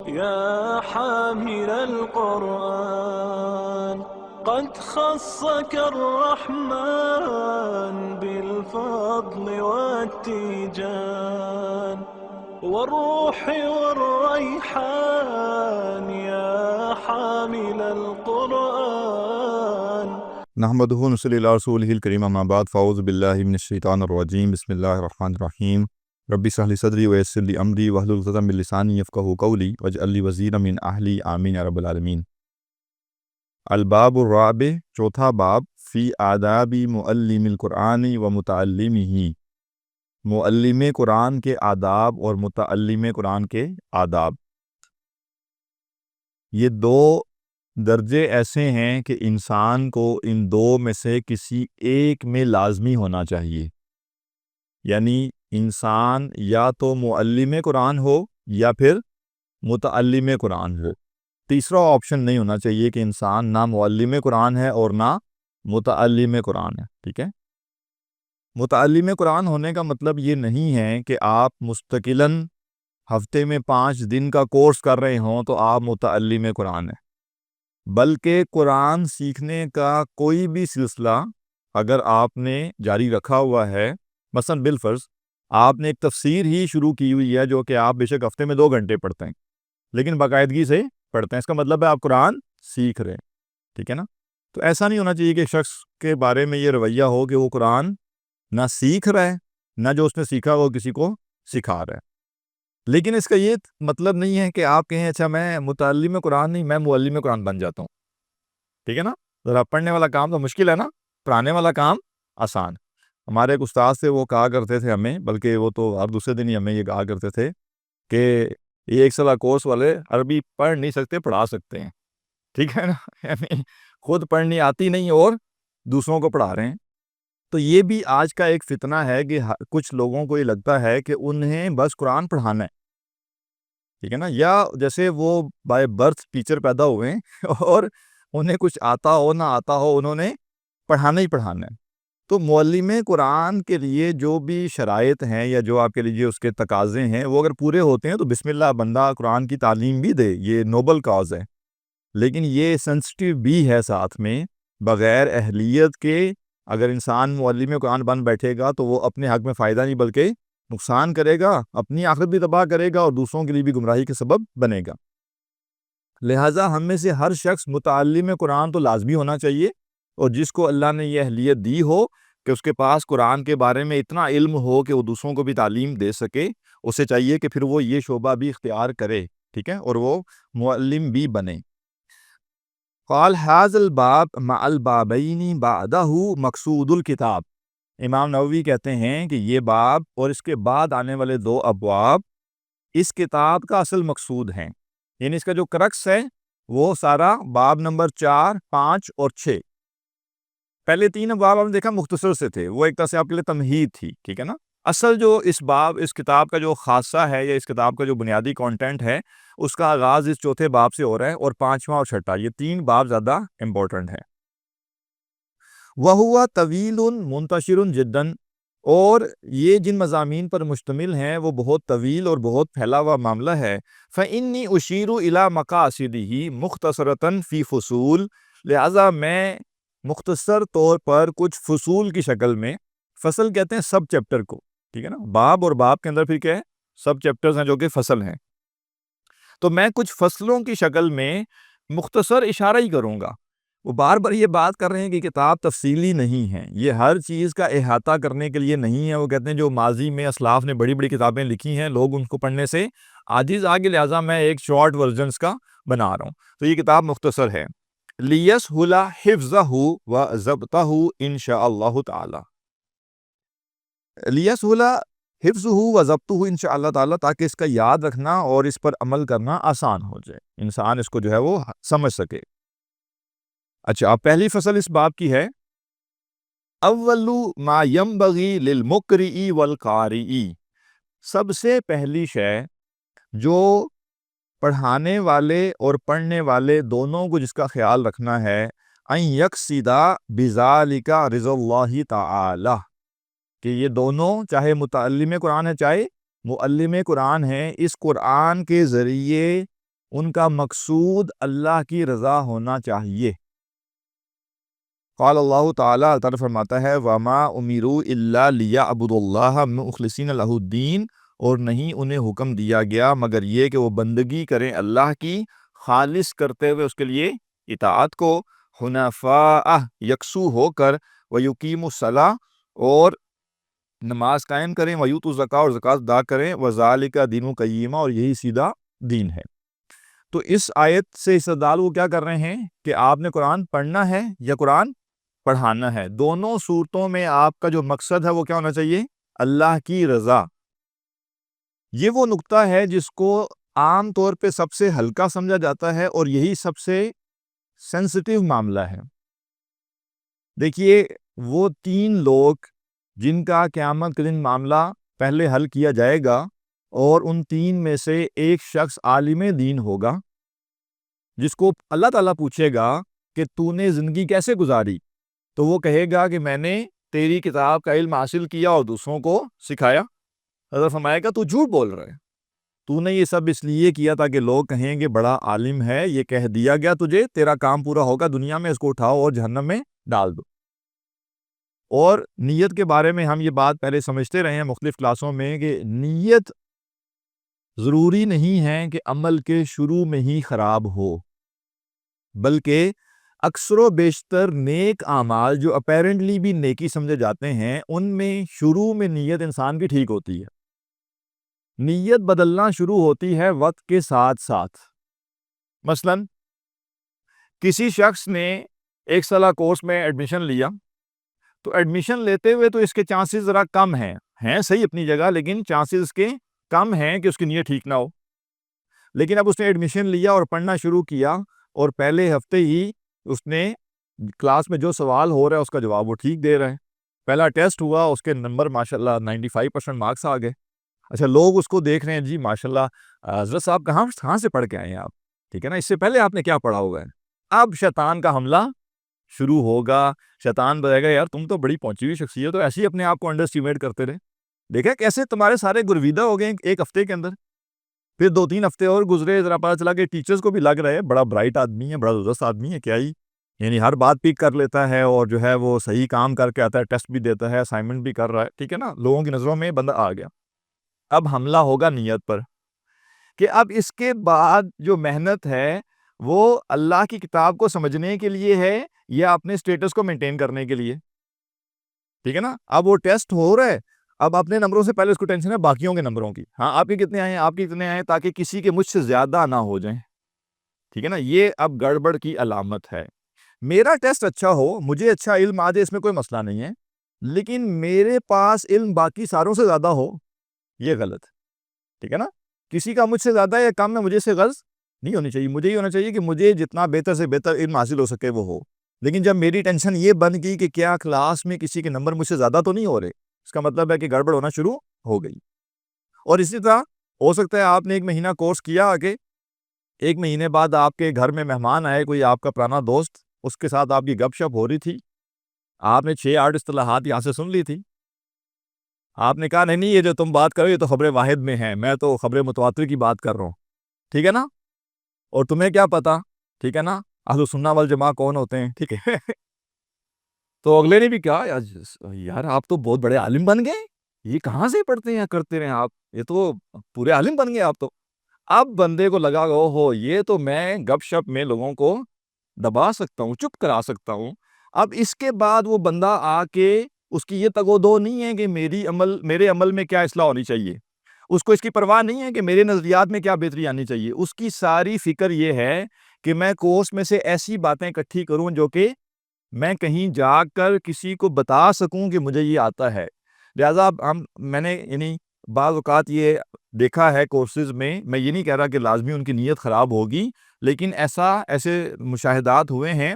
يا حامل القرآن قد خصك الرحمن بالفضل والتيجان والروح والريحان يا حامل القرآن. نحمدہ ونصلی علی رسولہ الکریم، اما بعد، فاعوذ باللہ من الشیطان الرجیم، بسم اللہ الرحمن الرحیم۔ رب اشرح لی صدری ویسر لی امری واحلل عقدۃ من لسانی یفقہوا قولی واجعل لی وزیرا من اہلی، آمین یا رب العالمین۔ الباب الرابع، چوتھا باب، فی آداب معلم القرآن و متعلمہ، معلم قرآن کے آداب اور متعلم قرآن کے آداب۔ یہ دو درجے ایسے ہیں کہ انسان کو ان دو میں سے کسی ایک میں لازمی ہونا چاہیے، یعنی انسان یا تو معلم قرآن ہو یا پھر متعلم قرآن ہو۔ تیسرا آپشن نہیں ہونا چاہیے کہ انسان نہ معلم قرآن ہے اور نہ متعلم قرآن ہے، ٹھیک ہے۔ متعلم قرآن ہونے کا مطلب یہ نہیں ہے کہ آپ مستقلاً ہفتے میں 5 دن کا کورس کر رہے ہوں تو آپ متعلم قرآن ہیں، بلکہ قرآن سیکھنے کا کوئی بھی سلسلہ اگر آپ نے جاری رکھا ہوا ہے، مثلا بالفرض آپ نے ایک تفسیر ہی شروع کی ہوئی ہے جو کہ آپ بے شک ہفتے میں 2 گھنٹے پڑھتے ہیں لیکن باقاعدگی سے پڑھتے ہیں، اس کا مطلب ہے آپ قرآن سیکھ رہے ہیں، ٹھیک ہے نا۔ تو ایسا نہیں ہونا چاہیے کہ شخص کے بارے میں یہ رویہ ہو کہ وہ قرآن نہ سیکھ رہا ہے نہ جو اس نے سیکھا وہ کسی کو سکھا رہا ہے۔ لیکن اس کا یہ مطلب نہیں ہے کہ آپ کہیں اچھا میں متعلم قرآن نہیں، میں معلم قرآن بن جاتا ہوں، ٹھیک ہے نا۔ ذرا پڑھنے والا کام تو مشکل ہے نا، پڑھانے والا کام آسان۔ ہمارے ایک استاد سے وہ کہا کرتے تھے ہمیں، بلکہ وہ تو ہر دوسرے دن ہی ہمیں یہ کہا کرتے تھے کہ یہ 1 سالہ کورس والے عربی پڑھ نہیں سکتے، پڑھا سکتے ہیں، ٹھیک ہے نا۔ یعنی خود پڑھنی آتی نہیں اور دوسروں کو پڑھا رہے ہیں۔ تو یہ بھی آج کا ایک فتنہ ہے کہ کچھ لوگوں کو یہ لگتا ہے کہ انہیں بس قرآن پڑھانا ہے، ٹھیک ہے نا، یا جیسے وہ بائی برتھ ٹیچر پیدا ہوئے ہیں اور انہیں کچھ آتا ہو نہ آتا ہو، انہوں نے پڑھانا ہی پڑھانا ہے۔ تو معلم قرآن کے لیے جو بھی شرائط ہیں یا جو آپ کے لیجیے اس کے تقاضے ہیں وہ اگر پورے ہوتے ہیں تو بسم اللہ بندہ قرآن کی تعلیم بھی دے، یہ نوبل کاز ہے، لیکن یہ سینسٹیو بھی ہے ساتھ میں۔ بغیر اہلیت کے اگر انسان معلم قرآن بن بیٹھے گا تو وہ اپنے حق میں فائدہ نہیں بلکہ نقصان کرے گا، اپنی آخرت بھی تباہ کرے گا اور دوسروں کے لیے بھی گمراہی کے سبب بنے گا۔ لہٰذا ہم میں سے ہر شخص متعلم قرآن تو لازمی ہونا چاہیے، اور جس کو اللہ نے یہ اہلیت دی ہو کہ اس کے پاس قرآن کے بارے میں اتنا علم ہو کہ وہ دوسروں کو بھی تعلیم دے سکے، اسے چاہیے کہ پھر وہ یہ شعبہ بھی اختیار کرے، ٹھیک ہے، اور وہ معلم بھی بنے۔ قال ھذا الباب مع البابین بعدہ مقصود الکتاب، امام نووی کہتے ہیں کہ یہ باب اور اس کے بعد آنے والے 2 ابواب اس کتاب کا اصل مقصود ہیں، یعنی اس کا جو کرکس ہے وہ سارا باب نمبر 4، 5 اور 6۔ پہلے 3 ابواب ہم نے دیکھا مختصر سے تھے، وہ ایک طرح سے آپ کے لیے تمہید تھی، ٹھیک ہے نا۔ اصل جو اس کتاب کا جو خاصہ ہے یا اس کتاب کا جو بنیادی کانٹینٹ ہے اس کا آغاز اس 4تھے باب سے ہو رہا ہے، اور 5واں اور 6واں یہ 3 باب زیادہ امپورٹنٹ ہیں۔ وَهُوَ طویل منتشر جدا، اور یہ جن مضامین پر مشتمل ہیں وہ بہت طویل اور بہت پھیلا ہوا معاملہ ہے۔ فَإِنِّي أُشِيرُ إِلَى مَقَاصِدِهِ مُخْتَصَرَةً فِي فصول، لہٰذا میں مختصر طور پر کچھ فصول کی شکل میں، فصل کہتے ہیں سب چیپٹر کو، ٹھیک ہے نا، باب اور باب کے اندر پھر کیا ہے، سب چیپٹرز ہیں جو کہ فصل ہیں، تو میں کچھ فصلوں کی شکل میں مختصر اشارہ ہی کروں گا۔ وہ بار بار یہ بات کر رہے ہیں کہ کتاب تفصیلی نہیں ہے، یہ ہر چیز کا احاطہ کرنے کے لیے نہیں ہے۔ وہ کہتے ہیں جو ماضی میں اسلاف نے بڑی بڑی کتابیں لکھی ہیں لوگ ان کو پڑھنے سے عاجز آگے، لہٰذا میں ایک شارٹ ورژنس کا بنا رہا ہوں، تو یہ کتاب مختصر ہے۔ لِيَسْهُلَ حِفْظَهُ وَضَبْطَهُ إِنشَاءَ اللَّهُ تَعَالَى، لِيَسْهُلَ حِفْظُهُ وَضَبْطُهُ إِنشَاءَ اللَّهُ تَعَالَى، تاکہ اس کا یاد رکھنا اور اس پر عمل کرنا آسان ہو جائے، انسان اس کو جو ہے وہ سمجھ سکے۔ اچھا، اب پہلی فصل اس باب کی ہے، اول ما ينبغي للمقرئ والقارئ، سب سے پہلی شے جو پڑھانے والے اور پڑھنے والے دونوں کو جس کا خیال رکھنا ہے، ان یقصد بذالک رضا اللہ تعالی، کہ یہ دونوں چاہے متعلم قرآن ہے چاہے معلم قرآن ہے، اس قرآن کے ذریعے ان کا مقصود اللہ کی رضا ہونا چاہیے۔ قال اللہ تعالیٰ تعالیٰ فرماتا ہے وَمَا أُمِرُوا إِلَّا لِيَعْبُدُوا اللَّهَ مُخْلِصِينَ لَهُ الدِّينَ، اور نہیں انہیں حکم دیا گیا مگر یہ کہ وہ بندگی کریں اللہ کی خالص کرتے ہوئے اس کے لیے اطاعت کو، حنفاء یکسو ہو کر، وَيُقِيمُوا الصَّلَاةَ اور نماز قائم کریں، وَيُؤْتُوا الزَّكَاةَ اور زکوٰۃ ادا کریں، وَذَلِكَ دِينُ الْقَيِّمَةُ اور یہی سیدھا دین ہے۔ تو اس آیت سے استدلال وہ کیا کر رہے ہیں کہ آپ نے قرآن پڑھنا ہے یا قرآن پڑھانا ہے، دونوں صورتوں میں آپ کا جو مقصد ہے وہ کیا ہونا چاہیے؟ اللہ کی رضا۔ یہ وہ نقطہ ہے جس کو عام طور پہ سب سے ہلکا سمجھا جاتا ہے اور یہی سب سے سینسٹیو معاملہ ہے۔ دیکھیے وہ 3 لوگ جن کا قیامت کے دن معاملہ پہلے حل کیا جائے گا، اور ان 3 میں سے ایک شخص عالم دین ہوگا جس کو اللہ تعالیٰ پوچھے گا کہ تو نے زندگی کیسے گزاری، تو وہ کہے گا کہ میں نے تیری کتاب کا علم حاصل کیا اور دوسروں کو سکھایا۔ حضرت فرمائے گا تو جھوٹ بول رہا ہے، تو نے یہ سب اس لیے کیا تاکہ لوگ کہیں گے بڑا عالم ہے، یہ کہہ دیا گیا تجھے، تیرا کام پورا ہوگا دنیا میں، اس کو اٹھاؤ اور جہنم میں ڈال دو۔ اور نیت کے بارے میں ہم یہ بات پہلے سمجھتے رہے ہیں مختلف کلاسوں میں کہ نیت ضروری نہیں ہے کہ عمل کے شروع میں ہی خراب ہو، بلکہ اکثر و بیشتر نیک اعمال جو اپیرنٹلی بھی نیکی سمجھے جاتے ہیں ان میں شروع میں نیت انسان کی ٹھیک ہوتی ہے۔ نیت بدلنا شروع ہوتی ہے وقت کے ساتھ ساتھ۔ مثلا کسی شخص نے 1 سالہ کورس میں ایڈمیشن لیا، تو ایڈمیشن لیتے ہوئے تو اس کے چانسز ذرا کم ہیں صحیح اپنی جگہ، لیکن چانسز اس کے کم ہیں کہ اس کی نیت ٹھیک نہ ہو۔ لیکن اب اس نے ایڈمیشن لیا اور پڑھنا شروع کیا، اور پہلے ہفتے ہی اس نے کلاس میں جو سوال ہو رہا ہے اس کا جواب وہ ٹھیک دے رہا ہے۔ پہلا ٹیسٹ ہوا، اس کے نمبر ماشاءاللہ 95% مارکس آ گئے۔ اچھا لوگ اس کو دیکھ رہے ہیں، جی ماشاءاللہ حضرت صاحب کہاں سے پڑھ کے آئے ہیں آپ، ٹھیک ہے نا، اس سے پہلے آپ نے کیا پڑھا ہوگا ہے۔ اب شیطان کا حملہ شروع ہوگا، شیطان بتائے گا یار تم تو بڑی پہنچی ہوئی شخصیت ہو، ایسے ہی اپنے آپ کو انڈر اسٹیمیٹ کرتے رہے، دیکھا کیسے تمہارے سارے گرویدہ ہو گئے 1 ہفتے کے اندر۔ پھر 2-3 ہفتے اور گزرے، ذرا پتا چلا کہ ٹیچرز کو بھی لگ رہا ہے بڑا برائٹ آدمی ہے، بڑا زبردست آدمی ہے، کیا ہی یعنی ہر بات پک کر لیتا ہے، اور جو ہے وہ صحیح کام کر کے آتا ہے، ٹیسٹ بھی دیتا ہے، اسائنمنٹ بھی کر رہا ہے، ٹھیک ہے نا، لوگوں کی نظروں میں بندہ آ گیا۔ اب حملہ ہوگا نیت پر کہ اب اس کے بعد جو محنت ہے وہ اللہ کی کتاب کو سمجھنے کے لیے ہے یا اپنے سٹیٹس کو مینٹین کرنے کے لیے، ٹھیک ہے نا۔ اب وہ ٹیسٹ ہو رہا ہے، اب اپنے نمبروں سے پہلے اس کو ٹینشن ہے باقیوں کے نمبروں کی، ہاں آپ کے کتنے آئے ہیں، آپ کے کتنے آئے ہیں، تاکہ کسی کے مجھ سے زیادہ نہ ہو جائیں، ٹھیک ہے نا۔ یہ اب گڑبڑ کی علامت ہے۔ میرا ٹیسٹ اچھا ہو، مجھے اچھا علم آ جائے، اس میں کوئی مسئلہ نہیں ہے، لیکن میرے پاس علم باقی ساروں سے زیادہ ہو، یہ غلط، ٹھیک ہے نا۔ کسی کا مجھ سے زیادہ یا کم ہے، مجھے سے غرض نہیں ہونی چاہیے، مجھے یہ ہونا چاہیے کہ مجھے جتنا بہتر سے بہتر علم حاصل ہو سکے وہ ہو۔ لیکن جب میری ٹینشن یہ بن گئی کہ کیا کلاس میں کسی کے نمبر مجھ سے زیادہ تو نہیں ہو رہے، اس کا مطلب ہے کہ گڑبڑ ہونا شروع ہو گئی۔ اور اسی طرح ہو سکتا ہے آپ نے 1 مہینہ کورس کیا، آگے 1 مہینے بعد آپ کے گھر میں مہمان آئے، کوئی آپ کا پرانا دوست، اس کے ساتھ آپ کی گپ شپ ہو رہی تھی، آپ نے 6-8 اصطلاحات یہاں سے سن لی تھی، آپ نے کہا نہیں یہ جو تم بات کرو یہ تو خبر واحد میں ہے، میں تو خبر متواتر کی بات کر رہا ہوں، ٹھیک ہے نا، اور تمہیں کیا پتا، ٹھیک ہے نا، اہل سنہ والجماعہ کون ہوتے ہیں، ٹھیک ہے۔ تو اگلے نے بھی کہا یار آپ تو بہت بڑے عالم بن گئے، یہ کہاں سے پڑھتے ہیں کرتے رہے آپ، یہ تو پورے عالم بن گئے آپ تو۔ اب بندے کو لگا ہو یہ تو میں گپ شپ میں لوگوں کو دبا سکتا ہوں، چپ کرا سکتا ہوں۔ اب اس کے بعد وہ بندہ آ کے اس کی یہ تگ و دو نہیں ہے کہ میرے عمل میں کیا اصلاح ہونی چاہیے، اس کو اس کی پرواہ نہیں ہے کہ میرے نظریات میں کیا بہتری آنی چاہیے، اس کی ساری فکر یہ ہے کہ میں کورس میں سے ایسی باتیں اکٹھی کروں جو کہ میں کہیں جا کر کسی کو بتا سکوں کہ مجھے یہ آتا ہے۔ لہٰذا میں نے یعنی بعض اوقات یہ دیکھا ہے کورسز میں یہ نہیں کہہ رہا کہ لازمی ان کی نیت خراب ہوگی، لیکن ایسے مشاہدات ہوئے ہیں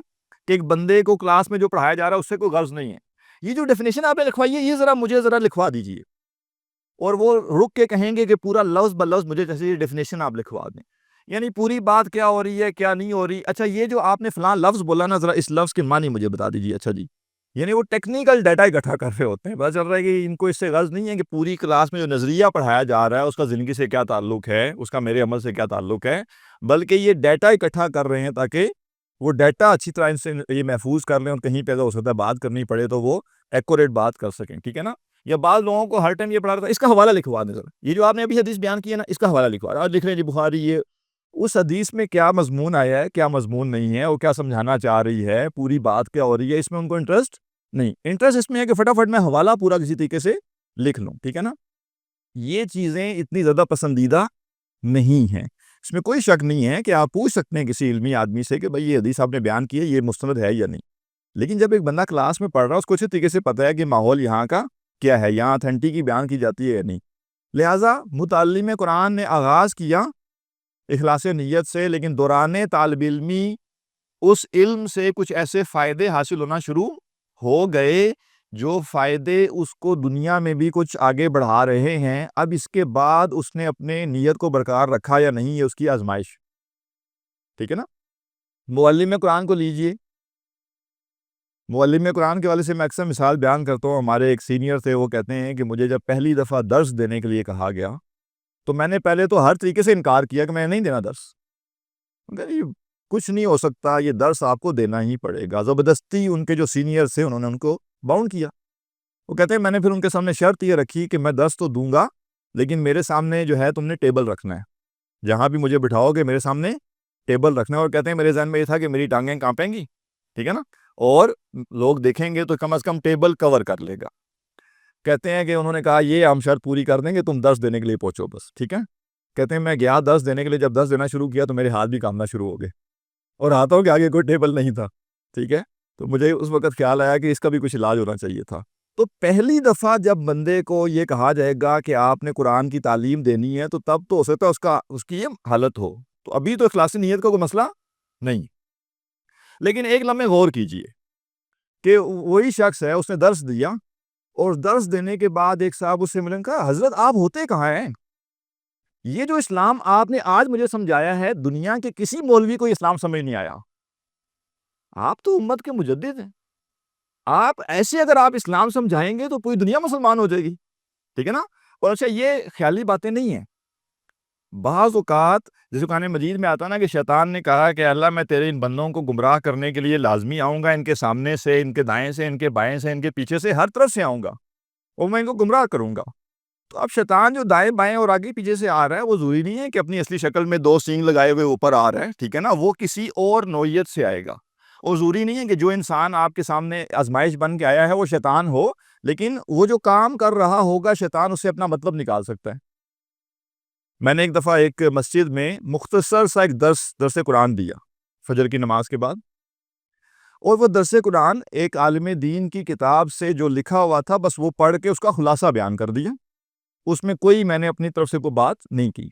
کہ ایک بندے کو کلاس میں جو پڑھایا جا رہا ہے اس سے کوئی غرض نہیں ہے، یہ جو ڈیفینیشن آپ نے لکھوائی ہے یہ مجھے ذرا لکھوا دیجئے، اور وہ رک کے کہیں گے کہ پورا لفظ بلفظ مجھے جیسے یہ ڈیفینیشن آپ لکھوا دیں، یعنی پوری بات کیا ہو رہی ہے کیا نہیں ہو رہی۔ اچھا یہ جو آپ نے فلاں لفظ بولا نا، ذرا اس لفظ کے معنی مجھے بتا دیجئے، اچھا جی یعنی وہ ٹیکنیکل ڈیٹا اکٹھا کر رہے ہوتے ہیں. پتہ چل رہا ہے کہ ان کو اس سے غرض نہیں ہے کہ پوری کلاس میں جو نظریہ پڑھایا جا رہا ہے اس کا زندگی سے کیا تعلق ہے, اس کا میرے عمل سے کیا تعلق ہے, بلکہ یہ ڈیٹا اکٹھا کر رہے ہیں تاکہ وہ ڈیٹا اچھی طرح ان سے یہ محفوظ کر لیں اور کہیں پہ اگر ہو سکتا ہے بات کرنی پڑے تو وہ ایکوریٹ بات کر سکیں. ٹھیک ہے نا. یا بعض لوگوں کو ہر ٹائم یہ پڑھا رہا تھا اس کا حوالہ لکھوا دیں, یہ جو آپ نے ابھی حدیث بیان کی ہے نا اس کا حوالہ لکھوا رہا, لکھ رہے ہیں جی بخاری, یہ اس حدیث میں کیا مضمون آیا ہے کیا مضمون نہیں ہے, اور کیا سمجھانا چاہ رہی ہے, پوری بات کیا ہو رہی ہے, اس میں ان کو انٹرسٹ نہیں. انٹرسٹ اس میں ہے کہ فٹافٹ میں حوالہ پورا کسی طریقے سے لکھ لوں. ٹھیک ہے نا. یہ چیزیں اتنی زیادہ پسندیدہ نہیں ہیں. اس میں کوئی شک نہیں ہے کہ آپ پوچھ سکتے ہیں کسی علمی آدمی سے کہ بھائی یہ حدیث آپ نے بیان کی ہے یہ مستند ہے یا نہیں, لیکن جب ایک بندہ کلاس میں پڑھ رہا ہے اس کو اچھے طریقے سے پتہ ہے کہ ماحول یہاں کا کیا ہے, یہاں اتھینٹی بیان کی جاتی ہے یا نہیں. لہٰذا متعلم قرآن نے آغاز کیا اخلاص نیت سے, لیکن دوران طالب علمی اس علم سے کچھ ایسے فائدے حاصل ہونا شروع ہو گئے جو فائدے اس کو دنیا میں بھی کچھ آگے بڑھا رہے ہیں. اب اس کے بعد اس نے اپنے نیت کو برقرار رکھا یا نہیں, یہ اس کی آزمائش. ٹھیک ہے نا. معلم قرآن کو لیجئے, معلم قرآن کے والے سے میں اکثر مثال بیان کرتا ہوں. ہمارے ایک سینئر تھے, وہ کہتے ہیں کہ مجھے جب پہلی دفعہ درس دینے کے لیے کہا گیا تو میں نے پہلے تو ہر طریقے سے انکار کیا کہ میں نہیں دینا درس. کچھ نہیں ہو سکتا, یہ درس آپ کو دینا ہی پڑے گا. زبردستی ان کے جو سینئر تھے انہوں نے ان کو باؤنڈ کیا. وہ کہتے ہیں میں نے پھر ان کے سامنے شرط یہ رکھی کہ میں درس تو دوں گا لیکن میرے سامنے جو ہے تم نے ٹیبل رکھنا ہے, جہاں بھی مجھے بٹھاؤ گے میرے سامنے ٹیبل رکھنا ہے. اور کہتے ہیں میرے ذہن میں یہ تھا کہ میری ٹانگیں کانپیں گی, ٹھیک ہے نا, اور لوگ دیکھیں گے تو کم از کم ٹیبل کور کر لے گا. کہتے ہیں کہ انہوں نے کہا یہ ہم شرط پوری کر دیں گے, تم درس دینے کے لیے پہنچو بس. ٹھیک ہے. کہتے ہیں میں گیا درس دینے کے لیے, جب درس دینا شروع کیا تو میرے ہاتھ بھی کانپنا شروع ہو گئے اور ہاتھوں کے آگے کوئی ٹیبل نہیں تھا. ٹھیک ہے. تو مجھے اس وقت خیال آیا کہ اس کا بھی کچھ علاج ہونا چاہیے تھا. تو پہلی دفعہ جب بندے کو یہ کہا جائے گا کہ آپ نے قرآن کی تعلیم دینی ہے تو تب تو ہو سکتا ہے اس کی یہ حالت ہو. تو ابھی تو اخلاص نیت کا کوئی مسئلہ نہیں. لیکن ایک لمحے غور کیجئے کہ وہی شخص ہے, اس نے درس دیا اور درس دینے کے بعد ایک صاحب اس سے ملن کہا حضرت آپ ہوتے کہاں ہیں؟ یہ جو اسلام آپ نے آج مجھے سمجھایا ہے دنیا کے کسی مولوی کو اسلام سمجھ نہیں آیا. آپ تو امت کے مجدد ہیں, آپ ایسے اگر آپ اسلام سمجھائیں گے تو پوری دنیا مسلمان ہو جائے گی. ٹھیک ہے نا. اور اچھا یہ خیالی باتیں نہیں ہیں. بعض اوقات جیسے قرآن مجید میں آتا نا کہ شیطان نے کہا کہ اللہ میں تیرے ان بندوں کو گمراہ کرنے کے لیے لازمی آؤں گا, ان کے سامنے سے, ان کے دائیں سے, ان کے بائیں سے, ان کے پیچھے سے, ہر طرف سے آؤں گا اور میں ان کو گمراہ کروں گا. تو اب شیطان جو دائیں بائیں اور آگے پیچھے سے آ رہا ہے وہ ضروری نہیں ہے کہ اپنی اصلی شکل میں دو سینگ لگائے ہوئے اوپر آ رہا ہے. ٹھیک ہے نا. وہ کسی اور نوعیت سے آئے گا. اور ضروری نہیں ہے کہ جو انسان آپ کے سامنے آزمائش بن کے آیا ہے وہ شیطان ہو, لیکن وہ جو کام کر رہا ہوگا شیطان اس سے اپنا مطلب نکال سکتا ہے. میں نے ایک دفعہ ایک مسجد میں مختصر سا ایک درس قرآن دیا فجر کی نماز کے بعد, اور وہ درس قرآن ایک عالم دین کی کتاب سے جو لکھا ہوا تھا بس وہ پڑھ کے اس کا خلاصہ بیان کر دیا. اس میں کوئی میں نے اپنی طرف سے کوئی بات نہیں کی.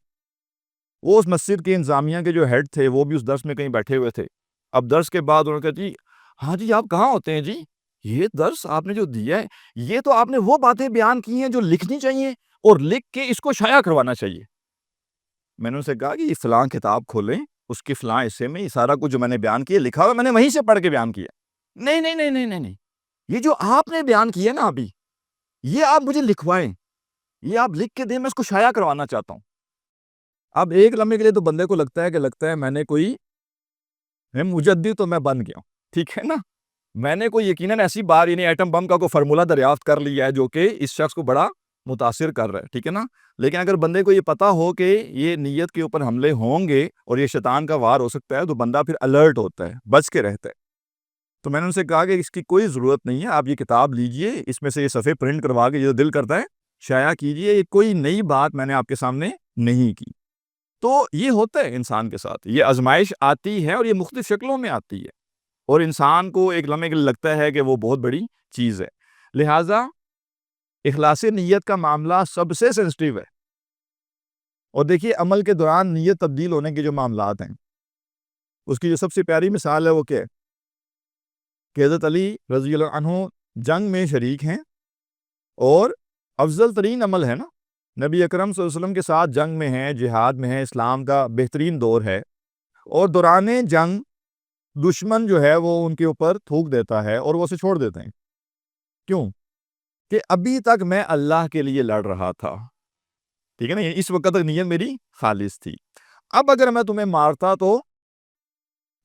وہ اس مسجد کے انتظامیہ کے جو ہیڈ تھے وہ بھی اس درس میں کہیں بیٹھے ہوئے تھے. اب درس کے بعد انہوں نے کہا جی ہاں جی آپ کہاں ہوتے ہیں جی, یہ درس آپ نے جو دیا ہے یہ تو آپ نے وہ باتیں بیان کی ہیں جو لکھنی چاہیے اور لکھ کے اس کو شائع کروانا چاہیے. میں نے ان سے کہا کہ یہ فلاں کتاب کھولیں, اس کے فلاں حصے میں یہ سارا کچھ جو میں نے بیان کیا لکھا ہوا, میں نے وہیں سے پڑھ کے بیان کیا. نہیں نہیں نہیں نہیں نہیں نہیں, یہ جو آپ نے بیان کیا نا ابھی یہ آپ مجھے لکھوائیں, یہ آپ لکھ کے دیں, میں اس کو شائع کروانا چاہتا ہوں. اب ایک لمحے کے لیے تو بندے کو لگتا ہے میں نے کوئی مجدد تو میں بن گیا ہوں. ٹھیک ہے نا. میں نے کوئی یقیناً ایسی بات یعنی ایٹم بم کا کوئی فارمولہ دریافت کر لیا ہے جو کہ اس شخص کو بڑا متاثر کر رہا ہے. ٹھیک ہے نا. لیکن اگر بندے کو یہ پتا ہو کہ یہ نیت کے اوپر حملے ہوں گے اور یہ شیطان کا وار ہو سکتا ہے تو بندہ پھر الرٹ ہوتا ہے, بچ کے رہتا ہے. تو میں نے ان سے کہا کہ اس کی کوئی ضرورت نہیں ہے, آپ یہ کتاب لیجئے, اس میں سے یہ صفحے پرنٹ کروا کے جو دل کرتا ہے شائع کیجئے, یہ کوئی نئی بات میں نے آپ کے سامنے نہیں کی. تو یہ ہوتا ہے انسان کے ساتھ, یہ آزمائش آتی ہے اور یہ مختلف شکلوں میں آتی ہے اور انسان کو ایک لمحے کے لیے لگتا ہے کہ وہ بہت بڑی چیز ہے. لہٰذا اخلاص نیت کا معاملہ سب سے سینسٹیو ہے. اور دیکھیے عمل کے دوران نیت تبدیل ہونے کے جو معاملات ہیں اس کی جو سب سے پیاری مثال ہے وہ کیا ہے کہ حضرت علی رضی اللہ عنہ جنگ میں شریک ہیں اور افضل ترین عمل ہے نا, نبی اکرم صلی اللہ علیہ وسلم کے ساتھ جنگ میں ہیں, جہاد میں ہیں, اسلام کا بہترین دور ہے, اور دوران جنگ دشمن جو ہے وہ ان کے اوپر تھوک دیتا ہے اور وہ اسے چھوڑ دیتے ہیں. کیوں؟ کہ ابھی تک میں اللہ کے لیے لڑ رہا تھا، ٹھیک ہے نا، اس وقت تک نیت میری خالص تھی. اب اگر میں تمہیں مارتا تو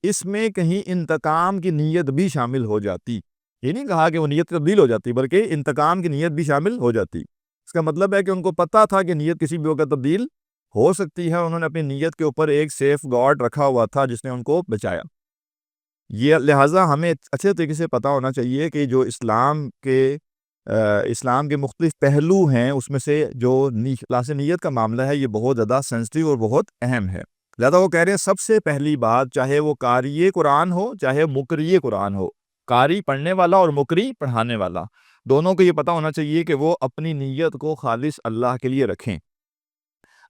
اس میں کہیں انتقام کی نیت بھی شامل ہو جاتی. یہ نہیں کہا کہ وہ نیت تبدیل ہو جاتی، بلکہ انتقام کی نیت بھی شامل ہو جاتی. اس کا مطلب ہے کہ ان کو پتا تھا کہ نیت کسی بھی وقت تبدیل ہو سکتی ہے. انہوں نے اپنی نیت کے اوپر ایک سیف گارڈ رکھا ہوا تھا جس نے ان کو بچایا. یہ لہٰذا ہمیں اچھے طریقے سے پتہ ہونا چاہیے کہ جو اسلام کے مختلف پہلو ہیں، اس میں سے جو خلاص نیت کا معاملہ ہے یہ بہت زیادہ سینسٹیو اور بہت اہم ہے. لہٰذا وہ کہہ رہے ہیں سب سے پہلی بات، چاہے وہ قاری قرآن ہو چاہے مقری قرآن ہو، قاری پڑھنے والا اور مقری پڑھانے والا، دونوں کو یہ پتہ ہونا چاہیے کہ وہ اپنی نیت کو خالص اللہ کے لیے رکھیں.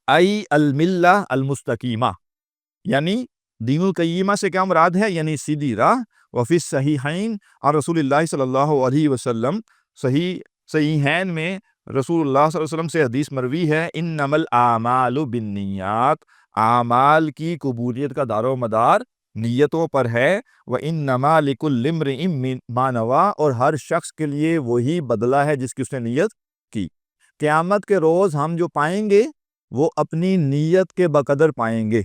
ای الملہ المستقیمہ، یعنی دین القیمہ سے کیا مراد ہے؟ یعنی سیدھی راہ. وفی الصحیحین اور رسول اللہ صلی اللہ علیہ وسلم، صحیحین میں رسول اللہ صلی اللہ علیہ وسلم سے حدیث مروی ہے، انما الاعمال بالنیات، اعمال کی قبولیت کا دار و مدار نیتوں پر ہے. وانما لکل امرئ ما نوی، اور ہر شخص کے لیے وہی بدلہ ہے جس کی اس نے نیت کی. قیامت کے روز ہم جو پائیں گے وہ اپنی نیت کے بقدر پائیں گے.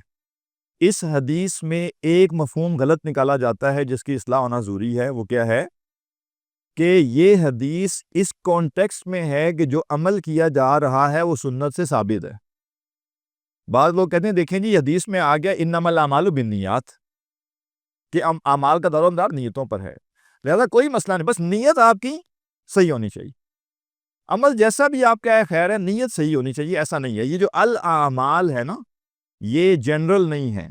اس حدیث میں ایک مفہوم غلط نکالا جاتا ہے جس کی اصلاح ہونا ضروری ہے. وہ کیا ہے؟ کہ یہ حدیث اس کانٹیکسٹ میں ہے کہ جو عمل کیا جا رہا ہے وہ سنت سے ثابت ہے. بعض لوگ کہتے ہیں دیکھیں جی حدیث میں آ گیا انما الاعمال بالنیات، کہ اعمال کا دار و مدار نیتوں پر ہے. لہذا کوئی مسئلہ نہیں، بس نیت آپ کی صحیح ہونی چاہیے. عمل جیسا بھی آپ کا ہے خیر ہے، نیت صحیح ہونی چاہیے. ایسا نہیں ہے، یہ جو الاعمال ہے نا یہ جنرل نہیں ہے،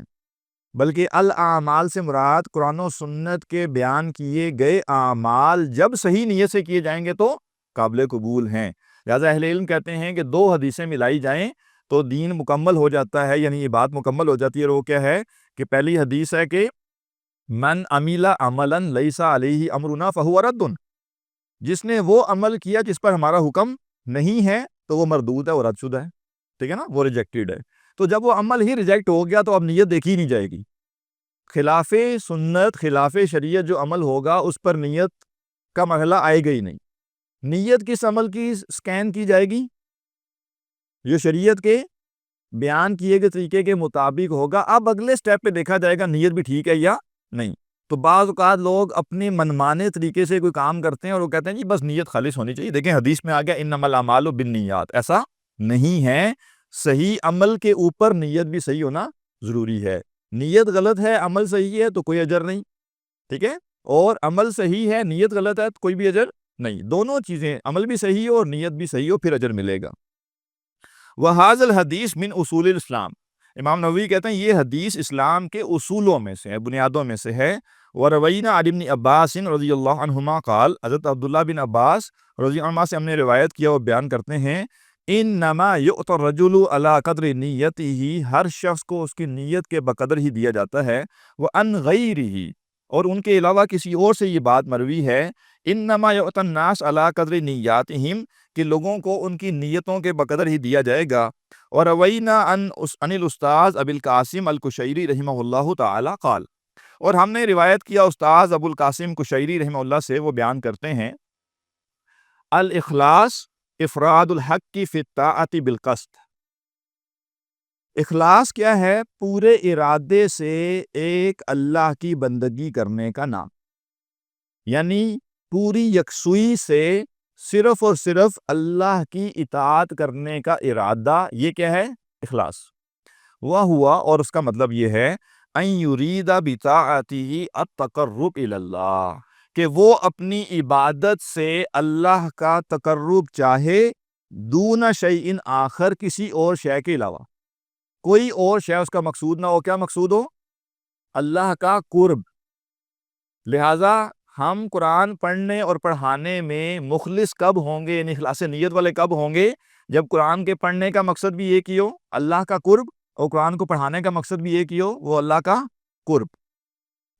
بلکہ الاعمال سے مراد قرآن و سنت کے بیان کیے گئے اعمال جب صحیح نیت سے کیے جائیں گے تو قابل قبول ہیں. لہذا اہل علم کہتے ہیں کہ دو حدیثیں ملائی جائیں تو دین مکمل ہو جاتا ہے، یعنی یہ بات مکمل ہو جاتی ہے. اور وہ کیا ہے کہ پہلی حدیث ہے کہ من عمل عملا لیس علیہ امرنا فہو رد، جس نے وہ عمل کیا جس پر ہمارا حکم نہیں ہے تو وہ مردود ہے، وہ رد شدہ ہے، ٹھیک ہے نا، وہ ریجیکٹڈ ہے. تو جب وہ عمل ہی ریجیکٹ ہو گیا تو اب نیت دیکھی نہیں جائے گی. خلاف سنت خلاف شریعت جو عمل ہوگا اس پر نیت کا مرحلہ آئے گا ہی نہیں. نیت کس عمل کی سکین کی جائے گی؟ جو شریعت کے بیان کیے گئے طریقے کے مطابق ہوگا. اب اگلے سٹیپ پہ دیکھا جائے گا نیت بھی ٹھیک ہے یا نہیں. تو بعض اوقات لوگ اپنے منمانے طریقے سے کوئی کام کرتے ہیں اور وہ کہتے ہیں جی بس نیت خالص ہونی چاہیے. دیکھیں حدیث میں آ گیا انما الاعمال بالنیات، ایسا نہیں ہے. صحیح عمل کے اوپر نیت بھی صحیح ہونا ضروری ہے. نیت غلط ہے عمل صحیح ہے تو کوئی اجر نہیں، ٹھیک ہے، اور عمل صحیح ہے نیت غلط ہے تو کوئی بھی اجر نہیں. دونوں چیزیں، عمل بھی صحیح ہو اور نیت بھی صحیح ہو، پھر اجر ملے گا. وَهَذَا الْحَدِيث مِنْ اصول الاسلام، امام نووی کہتے ہیں یہ حدیث اسلام کے اصولوں میں سے ہے، بنیادوں میں سے ہے. وَرَوَيْنَا عَنِ ابْنِ عَبَّاسٍ رضی اللہ عنہما قال، حضرت عبداللہ بن عباس رضی اللہ عنہ سے ہم نے روایت کیا، وہ بیان کرتے ہیں انما یؤتی الرجل علی قدر نیتہ، ہر شخص کو اس کی نیت کے بقدر ہی دیا جاتا ہے. وعن غیرہ، اور ان کے علاوہ کسی اور سے یہ بات مروی ہے انما یؤتی الناس علی قدر نیاتہم، کہ لوگوں کو ان کی نیتوں کے بقدر ہی دیا جائے گا. اور روینا عن الاستاذ ابو القاسم القشیری رحمہ اللہ تعالی قال، اور ہم نے روایت کیا استاذ ابو القاسم قشیری رحمہ اللہ سے، وہ بیان کرتے ہیں الاخلاص افراد الحق فی الطاعۃ بالقصد. اخلاص کیا ہے؟ پورے ارادے سے ایک اللہ کی بندگی کرنے کا نام، یعنی پوری یکسوئی سے صرف اور صرف اللہ کی اطاعت کرنے کا ارادہ، یہ کیا ہے؟ اخلاص. وہ ہوا، اور اس کا مطلب یہ ہے ان یرید بطاعتہ التقرب الی اللہ، کہ وہ اپنی عبادت سے اللہ کا تقرب چاہے، دون شیء آخر، کسی اور شے کے علاوہ. کوئی اور شے اس کا مقصود نہ ہو. کیا مقصود ہو؟ اللہ کا قرب. لہذا ہم قرآن پڑھنے اور پڑھانے میں مخلص کب ہوں گے، یعنی اخلاص نیت والے کب ہوں گے؟ جب قرآن کے پڑھنے کا مقصد بھی ایک ہی ہو، اللہ کا قرب، اور قرآن کو پڑھانے کا مقصد بھی ایک ہی ہو، وہ اللہ کا قرب.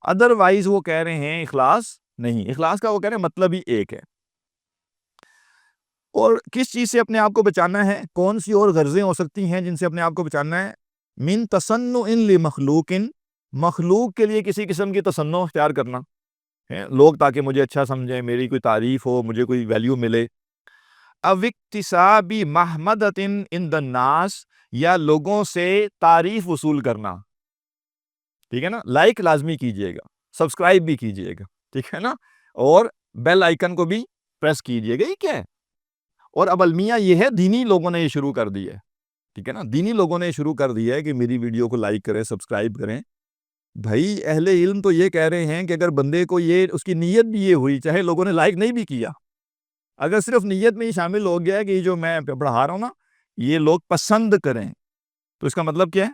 ادروائز وہ کہہ رہے ہیں اخلاص نہیں. اخلاص کا وہ کہہ رہے ہیں مطلب ہی ایک ہے. اور کس چیز سے اپنے آپ کو بچانا ہے؟ کون سی اور غرضیں ہو سکتی ہیں جن سے اپنے آپ کو بچانا ہے؟ من تصنع لمخلوق، مخلوق کے لیے کسی قسم کی تصنع اختیار کرنا، لوگ تاکہ مجھے اچھا سمجھیں، میری کوئی تعریف ہو، مجھے کوئی ویلیو ملے. او اکتسابی محمدۃ عند الناس، یا لوگوں سے تعریف وصول کرنا. ٹھیک ہے نا، لائک لازمی کیجئے گا، سبسکرائب بھی کیجئے گا، ٹھیک ہے نا، اور بیل آئیکن کو بھی پریس کیجئے گا. یہ کیا ہے؟ اور اب المیہ یہ ہے دینی لوگوں نے یہ شروع کر دی ہے. ٹھیک ہے نا، دینی لوگوں نے شروع کر دیا ہے کہ میری ویڈیو کو لائک کریں، سبسکرائب کریں. بھائی اہل علم تو یہ کہہ رہے ہیں کہ اگر بندے کو یہ اس کی نیت بھی یہ ہوئی، چاہے لوگوں نے لائک نہیں بھی کیا، اگر صرف نیت میں ہی شامل ہو گیا ہے کہ یہ جو میں پڑھا رہا ہوں نا یہ لوگ پسند کریں، تو اس کا مطلب کیا ہے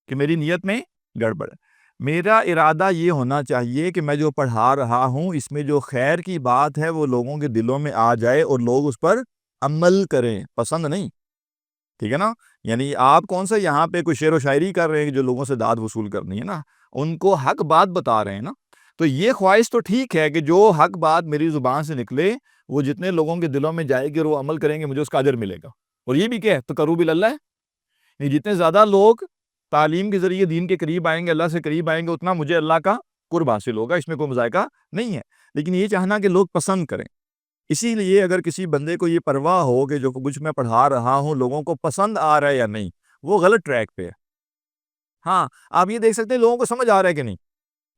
کہ میری نیت میں گڑبڑ ہے. میرا ارادہ یہ ہونا چاہیے کہ میں جو پڑھا رہا ہوں اس میں جو خیر کی بات ہے وہ لوگوں کے دلوں میں آ جائے اور لوگ اس پر عمل کریں، پسند نہیں. ٹھیک ہے نا، یعنی آپ کون سا یہاں پہ کوئی شعر و شاعری کر رہے ہیں جو لوگوں سے داد وصول کرنی ہے نا، ان کو حق بات بتا رہے ہیں نا. تو یہ خواہش تو ٹھیک ہے کہ جو حق بات میری زبان سے نکلے وہ جتنے لوگوں کے دلوں میں جائے گی اور وہ عمل کریں گے مجھے اس کا اجر ملے گا. اور یہ بھی کیا ہے؟ تقرب اللہ ہے. جتنے زیادہ لوگ تعلیم کے ذریعے دین کے قریب آئیں گے، اللہ سے قریب آئیں گے، اتنا مجھے اللہ کا قرب حاصل ہوگا. اس میں کوئی مذائقہ نہیں ہے. لیکن یہ چاہنا کہ لوگ پسند کریں، اسی لیے اگر کسی بندے کو یہ پرواہ ہو کہ جو کچھ میں پڑھا رہا ہوں لوگوں کو پسند آ رہا ہے یا نہیں، وہ غلط ٹریک پہ ہے. ہاں آپ یہ دیکھ سکتے ہیں لوگوں کو سمجھ آ رہا ہے کہ نہیں.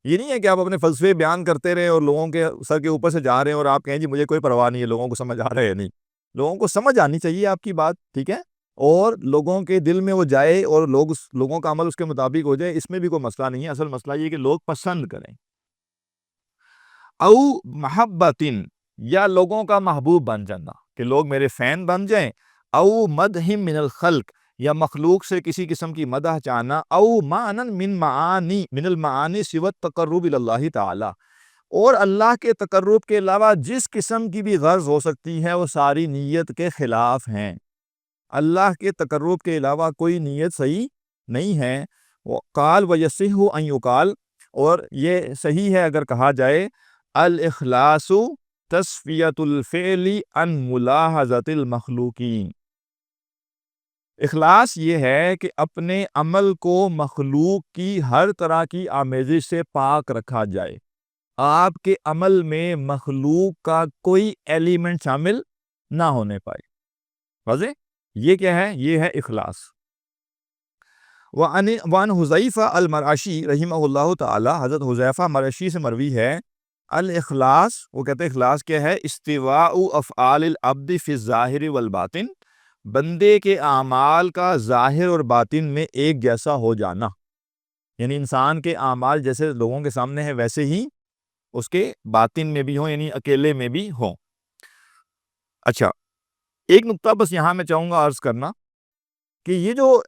یہ نہیں ہے کہ آپ اپنے فلسفے بیان کرتے رہے اور لوگوں کے سر کے اوپر سے جا رہے ہیں اور آپ کہیں جی مجھے کوئی پرواہ نہیں ہے لوگوں کو سمجھ آ رہا ہے یا نہیں. لوگوں کو سمجھ آنی چاہیے آپ کی بات، ٹھیک ہے، اور لوگوں کے دل میں وہ جائے اور لوگوں کا عمل اس کے مطابق ہو جائے، اس میں بھی کوئی مسئلہ نہیں ہے. اصل مسئلہ یہ کہ لوگ پسند کریں. او محبتن، یا لوگوں کا محبوب بن جانا کہ لوگ میرے فین بن جائیں. او مدح من الخلق، یا مخلوق سے کسی قسم کی مدح چاہنا. او معنی من المعانی سوى التقرب الى اللہ تعالی، اور اللہ کے تقرب کے علاوہ جس قسم کی بھی غرض ہو سکتی ہے وہ ساری نیت کے خلاف ہیں. اللہ کے تقرب کے علاوہ کوئی نیت صحیح نہیں ہے. قال ویصح ان یقال، اور یہ صحیح ہے اگر کہا جائے الاخلاص تصفیۃ الفعل عن ملاحظۃ المخلوقین. اخلاص یہ ہے کہ اپنے عمل کو مخلوق کی ہر طرح کی آمیزش سے پاک رکھا جائے. آپ کے عمل میں مخلوق کا کوئی ایلیمنٹ شامل نہ ہونے پائے. واضح؟ یہ کیا ہے؟ یہ ہے اخلاص. وعن حذیفہ المرعشی رحمہ اللہ تعالی، حضرت حذیفہ مرعشی سے مروی ہے، الاخلاص، وہ کہتے ہیں اخلاص کیا ہے؟ استواء افعال العبد فی الظاہر والباطن، بندے کے اعمال کا ظاہر اور باطن میں ایک جیسا ہو جانا. یعنی انسان کے اعمال جیسے لوگوں کے سامنے ہیں ویسے ہی اس کے باطن میں بھی ہوں، یعنی اکیلے میں بھی ہوں. اچھا، ایک نقطہ بس یہاں میں چاہوں گا عرض کرنا کہ یہ جو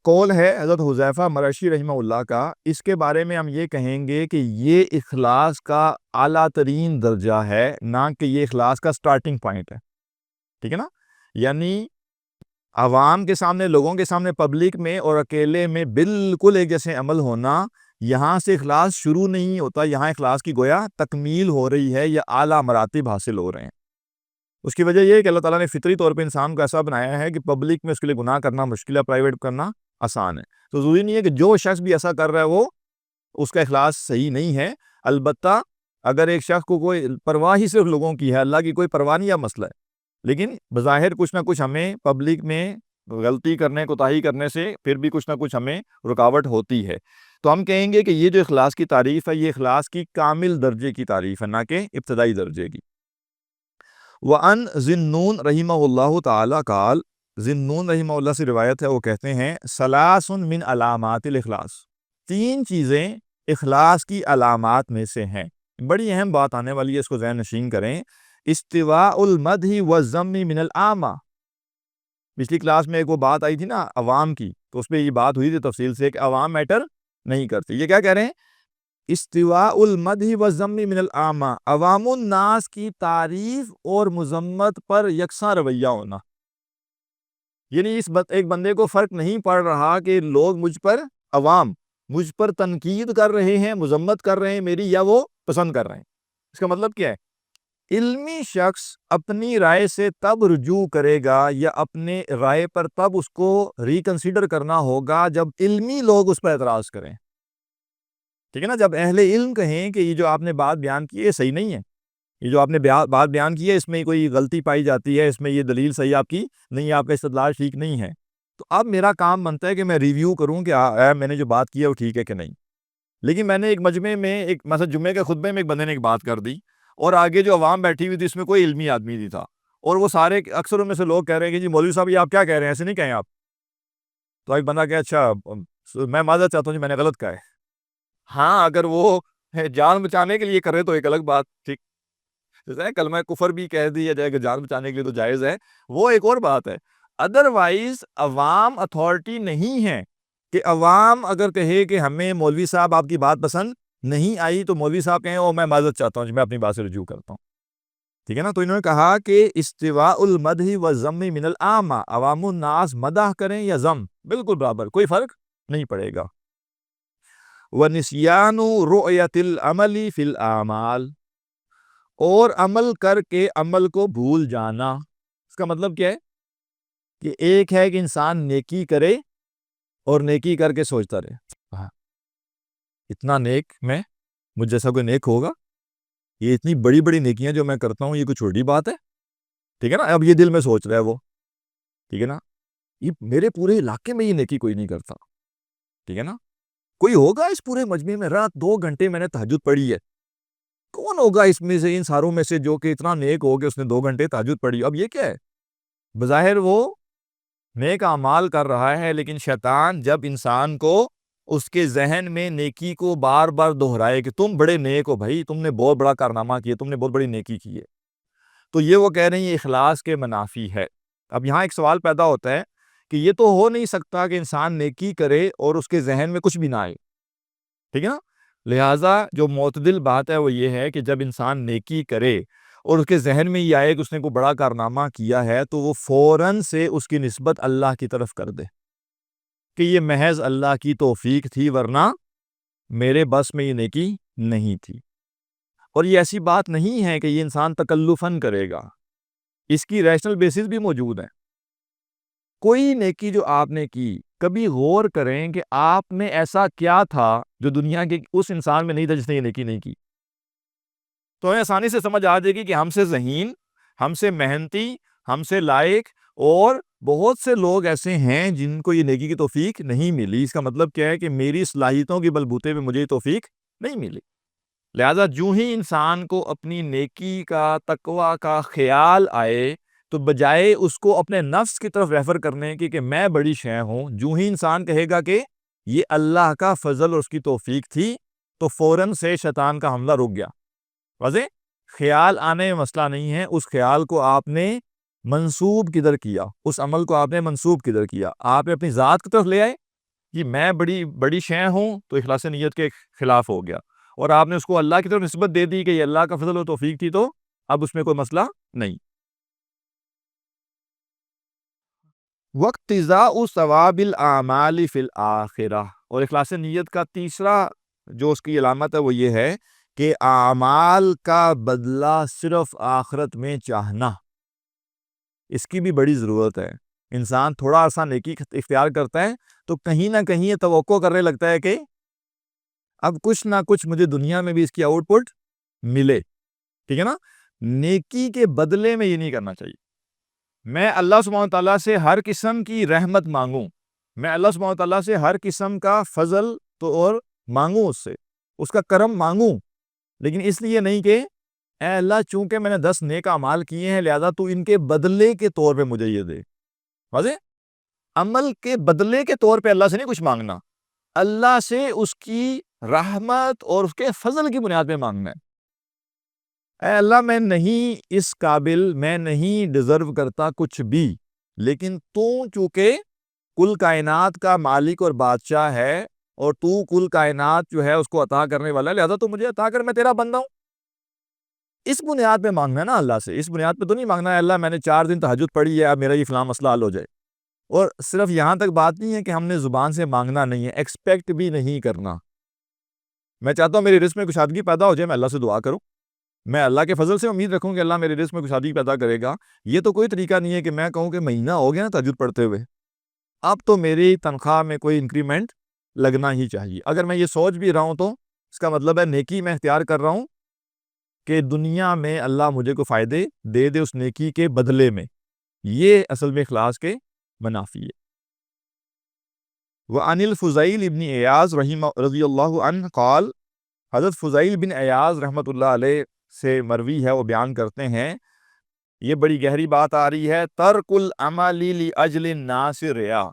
قول ہے حضرت حذیفہ مرعشی رحمہ اللہ کا، اس کے بارے میں ہم یہ کہیں گے کہ یہ اخلاص کا اعلیٰ ترین درجہ ہے، نہ کہ یہ اخلاص کا سٹارٹنگ پوائنٹ ہے. ٹھیک ہے نا، یعنی عوام کے سامنے، لوگوں کے سامنے، پبلک میں اور اکیلے میں بالکل ایک جیسے عمل ہونا، یہاں سے اخلاص شروع نہیں ہوتا. یہاں اخلاص کی گویا تکمیل ہو رہی ہے یا اعلیٰ مراتب حاصل ہو رہے ہیں. اس کی وجہ یہ ہے کہ اللہ تعالیٰ نے فطری طور پہ انسان کو ایسا بنایا ہے کہ پبلک میں اس کے لیے گناہ کرنا مشکل ہے، پرائیویٹ کرنا آسان ہے. تو ضروری نہیں ہے کہ جو شخص بھی ایسا کر رہا ہے وہ اس کا اخلاص صحیح نہیں ہے. البتہ اگر ایک شخص کو کوئی پرواہ ہی صرف لوگوں کی ہے، اللہ کی کوئی پرواہ نہیں، یا مسئلہ ہے، لیکن بظاہر کچھ نہ کچھ ہمیں پبلک میں غلطی کرنے، کوتاہی کرنے سے پھر بھی کچھ نہ کچھ ہمیں رکاوٹ ہوتی ہے. تو ہم کہیں گے کہ یہ جو اخلاص کی تعریف ہے یہ اخلاص کی کامل درجے کی تعریف ہے، نہ کہ ابتدائی درجے کی. وعن ذنون رحمہ اللہ تعالی قال، ذنون رحمہ اللہ سے روایت ہے، وہ کہتے ہیں ثلاث من علامات الاخلاص، تین چیزیں اخلاص کی علامات میں سے ہیں. بڑی اہم بات آنے والی ہے، اس کو ذہن نشین کریں. استواء المدح والذم من العامہ. پچھلی کلاس میں ایک وہ بات آئی تھی نا عوام کی، تو اس پہ یہ بات ہوئی تھی تفصیل سے کہ عوام میٹر نہیں کرتی. یہ کیا کہہ رہے ہیں؟ استواء المدح والذم من العامہ، عوام الناس کی تعریف اور مذمت پر یکساں رویہ ہونا. یعنی ایک بندے کو فرق نہیں پڑ رہا کہ لوگ عوام مجھ پر تنقید کر رہے ہیں، مذمت کر رہے ہیں میری، یا وہ پسند کر رہے ہیں. اس کا مطلب کیا ہے؟ علمی شخص اپنی رائے سے تب رجوع کرے گا یا اپنے رائے پر تب اس کو ریکنسیڈر کرنا ہوگا جب علمی لوگ اس پر اعتراض کریں. ٹھیک ہے نا. جب اہل علم کہیں کہ یہ جو آپ نے بات بیان کی ہے صحیح نہیں ہے, یہ جو آپ نے بات بیان کی ہے اس میں کوئی غلطی پائی جاتی ہے, اس میں یہ دلیل صحیح آپ کی نہیں ہے, آپ کا استدلال ٹھیک نہیں ہے, تو اب میرا کام بنتا ہے کہ میں ریویو کروں کہ میں نے جو بات کی ہے وہ ٹھیک ہے کہ نہیں. لیکن میں نے ایک مجمع میں ایک مثلا جمعے کے خطبے میں ایک بندے نے ایک بات کر دی, اور آگے جو عوام بیٹھی ہوئی تھی اس میں کوئی علمی آدمی نہیں تھا, اور وہ سارے اکثر ان میں سے لوگ کہہ رہے ہیں کہ جی مولوی صاحب یہ آپ کیا کہہ رہے ہیں, ایسے نہیں کہیں آپ. تو ایک بندہ کہ اچھا میں معذرت چاہتا ہوں جی میں نے غلط کہا ہے. ہاں اگر وہ جان بچانے کے لیے کرے تو ایک الگ بات, ٹھیک, جیسے کلمہ کفر بھی کہہ دیا جائے کہ جان بچانے کے لیے تو جائز ہے, وہ ایک اور بات ہے. ادروائز عوام اتھارٹی نہیں ہے کہ عوام اگر کہے کہ ہمیں مولوی صاحب آپ کی بات پسند نہیں آئی تو مولوی صاحب کہیں او میں معذرت چاہتا ہوں جی میں اپنی بات سے رجوع کرتا ہوں. ٹھیک ہے نا. تو انہوں نے کہا کہ استواء المدح والذم من العامہ, عوام الناس مدح کریں یا ذم بالکل برابر, کوئی فرق نہیں پڑے گا. وَنِسْيَانُ رُؤْيَةِ الْعَمَلِ فِي الْأَعْمَالِ, اور عمل کر کے عمل کو بھول جانا. اس کا مطلب کیا ہے کہ ایک ہے کہ انسان نیکی کرے اور نیکی کر کے سوچتا رہے اتنا نیک میں مجھ جیسا کوئی نیک ہوگا, یہ اتنی بڑی بڑی نیکیاں جو میں کرتا ہوں یہ کوئی چھوٹی بات ہے. ٹھیک ہے نا. اب یہ دل میں سوچ رہا ہے وہ, ٹھیک ہے نا, یہ میرے پورے علاقے میں یہ نیکی کوئی نہیں کرتا. ٹھیک ہے نا. کوئی ہوگا اس پورے مجمع میں رات 2 گھنٹے میں نے تہجد پڑھی ہے, کون ہوگا اس میں سے ان ساروں میں سے جو کہ اتنا نیک ہو کہ اس نے 2 گھنٹے تہجد پڑھی. اب یہ کیا ہے, بظاہر وہ نیک اعمال کر رہا ہے, لیکن شیطان جب انسان کو اس کے ذہن میں نیکی کو بار بار دہرائے کہ تم بڑے نیک ہو بھائی, تم نے بہت بڑا کارنامہ کیا, تم نے بہت بڑی نیکی کی ہے, تو یہ وہ کہہ رہے ہیں یہ اخلاص کے منافی ہے. اب یہاں ایک سوال پیدا ہوتا ہے کہ یہ تو ہو نہیں سکتا کہ انسان نیکی کرے اور اس کے ذہن میں کچھ بھی نہ آئے. ٹھیک ہے نا. لہٰذا جو معتدل بات ہے وہ یہ ہے کہ جب انسان نیکی کرے اور اس کے ذہن میں یہ آئے کہ اس نے کوئی بڑا کارنامہ کیا ہے تو وہ فوراً سے اس کی نسبت اللہ کی طرف کر دے کہ یہ محض اللہ کی توفیق تھی, ورنہ میرے بس میں یہ نیکی نہیں تھی. اور یہ ایسی بات نہیں ہے کہ یہ انسان تکلفاً کرے گا, اس کی ریشنل بیسس بھی موجود ہے. کوئی نیکی جو آپ نے کی, کبھی غور کریں کہ آپ میں ایسا کیا تھا جو دنیا کے اس انسان میں نہیں تھا جس نے یہ نیکی نہیں کی. تو ہمیں آسانی سے سمجھ آ جائے گی کہ ہم سے ذہین, ہم سے محنتی, ہم سے لائق اور بہت سے لوگ ایسے ہیں جن کو یہ نیکی کی توفیق نہیں ملی. اس کا مطلب کیا ہے کہ میری صلاحیتوں کی بلبوتے پہ مجھے یہ توفیق نہیں ملی. لہذا جو ہی انسان کو اپنی نیکی کا, تقویٰ کا خیال آئے تو بجائے اس کو اپنے نفس کی طرف ریفر کرنے کی کہ میں بڑی شے ہوں, جو ہی انسان کہے گا کہ یہ اللہ کا فضل اور اس کی توفیق تھی, تو فوراً سے شیطان کا حملہ رک گیا. واضح. خیال آنے میں مسئلہ نہیں ہے, اس خیال کو آپ نے منسوب کدھر کیا, اس عمل کو آپ نے منسوب کدھر کیا. آپ اپنی ذات کی طرف لے آئے کہ میں بڑی شے ہوں, تو اخلاص نیت کے خلاف ہو گیا, اور آپ نے اس کو اللہ کی طرف نسبت دے دی کہ یہ اللہ کا فضل و توفیق تھی, تو اب اس میں کوئی مسئلہ نہیں. وَاقْتِضَاءُ ثَوَابِ الْأَعْمَالِ فِي الْآخِرَةِ, اور اخلاص نیت کا تیسرا جو اس کی علامت ہے وہ یہ ہے کہ اعمال کا بدلہ صرف آخرت میں چاہنا. اس کی بھی بڑی ضرورت ہے. انسان تھوڑا سا نیکی اختیار کرتا ہے تو کہیں نہ کہیں یہ توقع کرنے لگتا ہے کہ اب کچھ نہ کچھ مجھے دنیا میں بھی اس کی آؤٹ پٹ ملے. ٹھیک ہے نا. نیکی کے بدلے میں یہ نہیں کرنا چاہیے. میں اللہ سبحانہ تعالیٰ سے ہر قسم کی رحمت مانگوں, میں اللہ سبحانہ تعالیٰ سے ہر قسم کا فضل تو اور مانگوں, اس سے اس کا کرم مانگوں, لیکن اس لیے نہیں کہ اے اللہ چونکہ میں نے 10 نیک اعمال کیے ہیں لہذا تو ان کے بدلے کے طور پہ مجھے یہ دے. واضح. عمل کے بدلے کے طور پہ اللہ سے نہیں کچھ مانگنا, اللہ سے اس کی رحمت اور اس کے فضل کی بنیاد پہ مانگنا ہے. اے اللہ میں نہیں اس قابل, میں نہیں ڈیزرو کرتا کچھ بھی, لیکن تو چونکہ کل کائنات کا مالک اور بادشاہ ہے اور تو کل کائنات جو ہے اس کو عطا کرنے والا ہے, لہذا تو مجھے عطا کر, میں تیرا بندہ ہوں. اس بنیاد پہ مانگنا ہے نا اللہ سے. اس بنیاد پہ تو نہیں مانگنا ہے اللہ میں نے 4 دن تہجد پڑھی ہے اب میرا یہ فلاں مسئلہ حل ہو جائے. اور صرف یہاں تک بات نہیں ہے کہ ہم نے زبان سے مانگنا نہیں ہے, ایکسپیکٹ بھی نہیں کرنا. میں چاہتا ہوں میری رزق میں کشادگی پیدا ہو جائے, میں اللہ سے دعا کروں, میں اللہ کے فضل سے امید رکھوں کہ اللہ میرے رزق میں کشادگی پیدا کرے گا. یہ تو کوئی طریقہ نہیں ہے کہ میں کہوں کہ مہینہ ہو گیا نا تہجد پڑھتے ہوئے, اب تو میری تنخواہ میں کوئی انکریمنٹ لگنا ہی چاہیے. اگر میں یہ سوچ بھی رہا ہوں تو اس کا مطلب ہے نیکی میں اختیار کر رہا ہوں کہ دنیا میں اللہ مجھے کو فائدے دے دے اس نیکی کے بدلے میں. یہ اصل میں اخلاص کے منافی ہے. وعن الفضیل ابن عیاض رضی اللہ عنہ قال، حضرت فضیل بن عیاض رحمۃ اللہ علیہ سے مروی ہے، وہ بیان کرتے ہیں، یہ بڑی گہری بات آ رہی ہے، ترک العمل لاجل الناس ریا،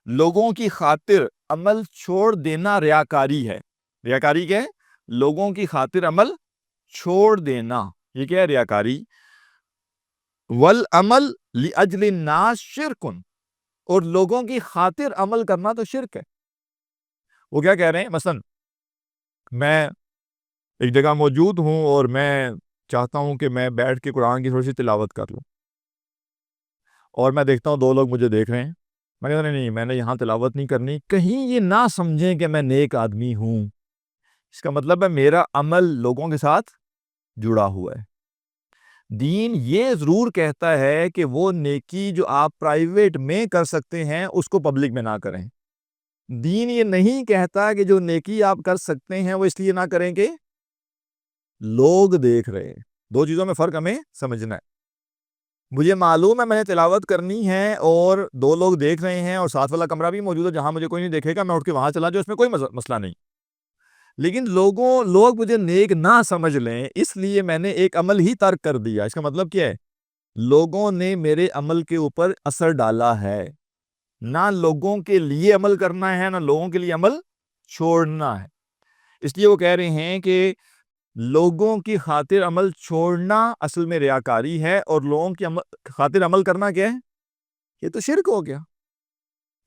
لوگوں کی خاطر عمل چھوڑ دینا ریاکاری ہے. ریاکاری کیا ہے؟ لوگوں کی خاطر عمل چھوڑ دینا، یہ کیا ہے ریاکاری. والعمل لاجل الناس شرک، اور لوگوں کی خاطر عمل کرنا تو شرک ہے. وہ کیا کہہ رہے ہیں؟ مثلا میں ایک جگہ موجود ہوں اور میں چاہتا ہوں کہ میں بیٹھ کے قرآن کی تھوڑی سی تلاوت کر لوں، اور میں دیکھتا ہوں 2 لوگ مجھے دیکھ رہے ہیں، میں کہتا نہیں میں نے یہاں تلاوت نہیں کرنی، کہیں یہ نہ سمجھیں کہ میں نیک آدمی ہوں. اس کا مطلب ہے میرا عمل لوگوں کے ساتھ جڑا ہوا ہے. دین یہ ضرور کہتا ہے کہ وہ نیکی جو آپ پرائیویٹ میں کر سکتے ہیں اس کو پبلک میں نہ کریں. دین یہ نہیں کہتا کہ جو نیکی آپ کر سکتے ہیں وہ اس لیے نہ کریں کہ لوگ دیکھ رہے ہیں. 2 چیزوں میں فرق ہمیں سمجھنا ہے. مجھے معلوم ہے میں نے تلاوت کرنی ہے اور 2 لوگ دیکھ رہے ہیں اور ساتھ والا کمرہ بھی موجود ہے جہاں مجھے کوئی نہیں دیکھے گا، میں اٹھ کے وہاں چلا جاؤں، اس میں کوئی مسئلہ نہیں. لیکن لوگ مجھے نیک نہ سمجھ لیں اس لیے میں نے ایک عمل ہی ترک کر دیا. اس کا مطلب کیا ہے؟ لوگوں نے میرے عمل کے اوپر اثر ڈالا ہے. نہ لوگوں کے لیے عمل کرنا ہے، نہ لوگوں کے لیے عمل چھوڑنا ہے. اس لیے وہ کہہ رہے ہیں کہ لوگوں کی خاطر عمل چھوڑنا اصل میں ریاکاری ہے، اور لوگوں کی خاطر عمل کرنا کیا ہے؟ یہ تو شرک ہو گیا.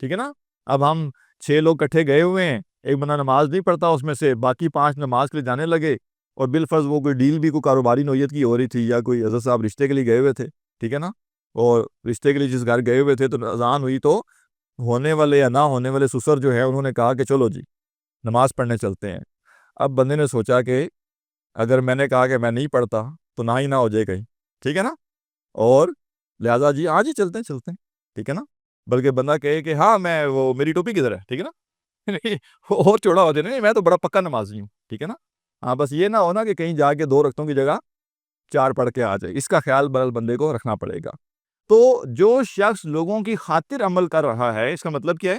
ٹھیک ہے نا؟ اب ہم 6 لوگ کٹھے گئے ہوئے ہیں، ایک بندہ نماز نہیں پڑھتا، اس میں سے باقی 5 نماز کے لیے جانے لگے، اور بالفرض وہ کوئی ڈیل بھی کوئی کاروباری نوعیت کی ہو رہی تھی، یا کوئی حضرت صاحب رشتے کے لیے گئے ہوئے تھے. ٹھیک ہے نا؟ اور رشتے کے لیے جس گھر گئے ہوئے تھے تو اذان ہوئی تو ہونے والے یا نہ ہونے والے سسر جو ہے انہوں نے کہا کہ چلو جی نماز پڑھنے چلتے ہیں. اب بندے نے سوچا کہ اگر میں نے کہا کہ میں نہیں پڑھتا تو نہ ہی نہ ہو جائے کہیں. ٹھیک ہے نا؟ اور لہٰذا جی آج ہی چلتے ہیں. ٹھیک ہے نا؟ بلکہ بندہ کہے کہ ہاں میں وہ میری ٹوپی کدھر ہے. ٹھیک ہے نا؟ اور چوڑا ہو جائے نہیں میں تو بڑا پکا نمازی ہوں. ٹھیک ہے نا؟ ہاں بس یہ نہ ہونا کہ کہیں جا کے 2 رکعتوں کی جگہ 4 پڑھ کے آ جائے. اس کا خیال برل بندے کو رکھنا پڑے گا. تو جو شخص لوگوں کی خاطر عمل کر رہا ہے اس کا مطلب کیا ہے؟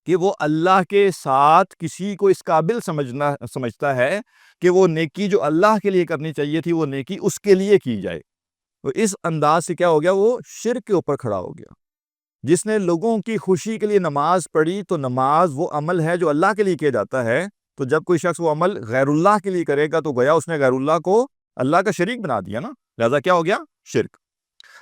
کہ وہ اللہ کے ساتھ کسی کو اس قابل سمجھتا ہے کہ وہ نیکی جو اللہ کے لیے کرنی چاہیے تھی وہ نیکی اس کے لیے کی جائے. تو اس انداز سے کیا ہو گیا؟ وہ شرک کے اوپر کھڑا ہو گیا. جس نے لوگوں کی خوشی کے لیے نماز پڑھی تو نماز وہ عمل ہے جو اللہ کے لیے کیا جاتا ہے. تو جب کوئی شخص وہ عمل غیر اللہ کے لیے کرے گا تو گویا اس نے غیر اللہ کو اللہ کا شریک بنا دیا نا. لہذا کیا ہو گیا؟ شرک.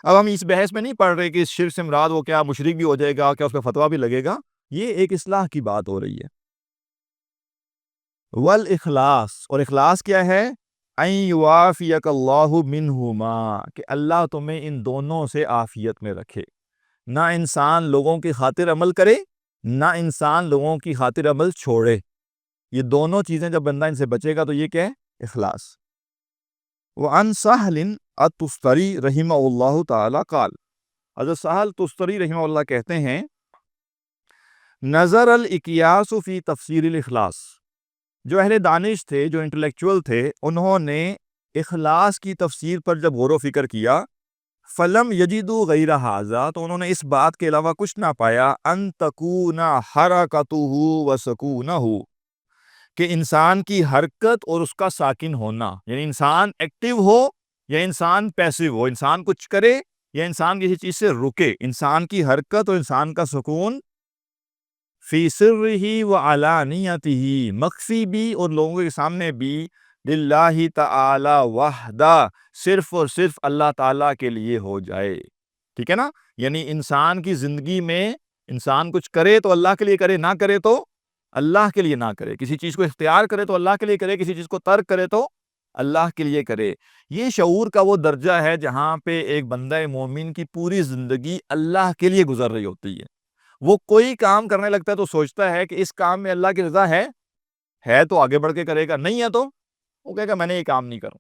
اب ہم اس بحث میں نہیں پڑھ رہے کہ اس شرک سے مراد وہ کیا مشرک بھی ہو جائے گا، کیا اس پہ فتویٰ بھی لگے گا. یہ ایک اصلاح کی بات ہو رہی ہے. والاخلاص، اور اخلاص کیا ہے؟ ان یعافیک اللہ منہما، کہ اللہ تمہیں ان دونوں سے عافیت میں رکھے. نہ انسان لوگوں کی خاطر عمل کرے، نہ انسان لوگوں کی خاطر عمل چھوڑے. یہ دونوں چیزیں جب بندہ ان سے بچے گا تو یہ کیا ہے؟ اخلاص. وعن سہل التستری رحمہ اللہ تعالی قال، حضرت سہل تستری رحمہ اللہ کہتے ہیں، نظر الاقیاس فی تفسیر الاخلاص، جو اہل دانش تھے، جو انٹلیکچول تھے، انہوں نے اخلاص کی تفسیر پر جب غور و فکر کیا، فلم یجدوا غیر ھذا، تو انہوں نے اس بات کے علاوہ کچھ نہ پایا، ان تکون حرکتہ وسکونہ، کہ انسان کی حرکت اور اس کا ساکن ہونا، یعنی انسان ایکٹیو ہو یا انسان پیسیو ہو، انسان کچھ کرے یا انسان کسی چیز سے رکے، انسان کی حرکت اور انسان کا سکون فی سرہ و علانیتہ، مخفی بھی اور لوگوں کے سامنے بھی، للہ تعالی وحدہ، صرف اور صرف اللہ تعالیٰ کے لیے ہو جائے. ٹھیک ہے نا؟ یعنی انسان کی زندگی میں انسان کچھ کرے تو اللہ کے لیے کرے، نہ کرے تو اللہ کے لیے نہ کرے. کسی چیز کو اختیار کرے تو اللہ کے لیے کرے، کسی چیز کو ترک کرے تو اللہ کے لیے کرے. یہ شعور کا وہ درجہ ہے جہاں پہ ایک بندہ مومن کی پوری زندگی اللہ کے لیے گزر رہی ہوتی ہے. وہ کوئی کام کرنے لگتا ہے تو سوچتا ہے کہ اس کام میں اللہ کی رضا ہے تو آگے بڑھ کے کرے گا، نہیں ہے تو وہ کہے گا میں نے یہ کام نہیں کروں.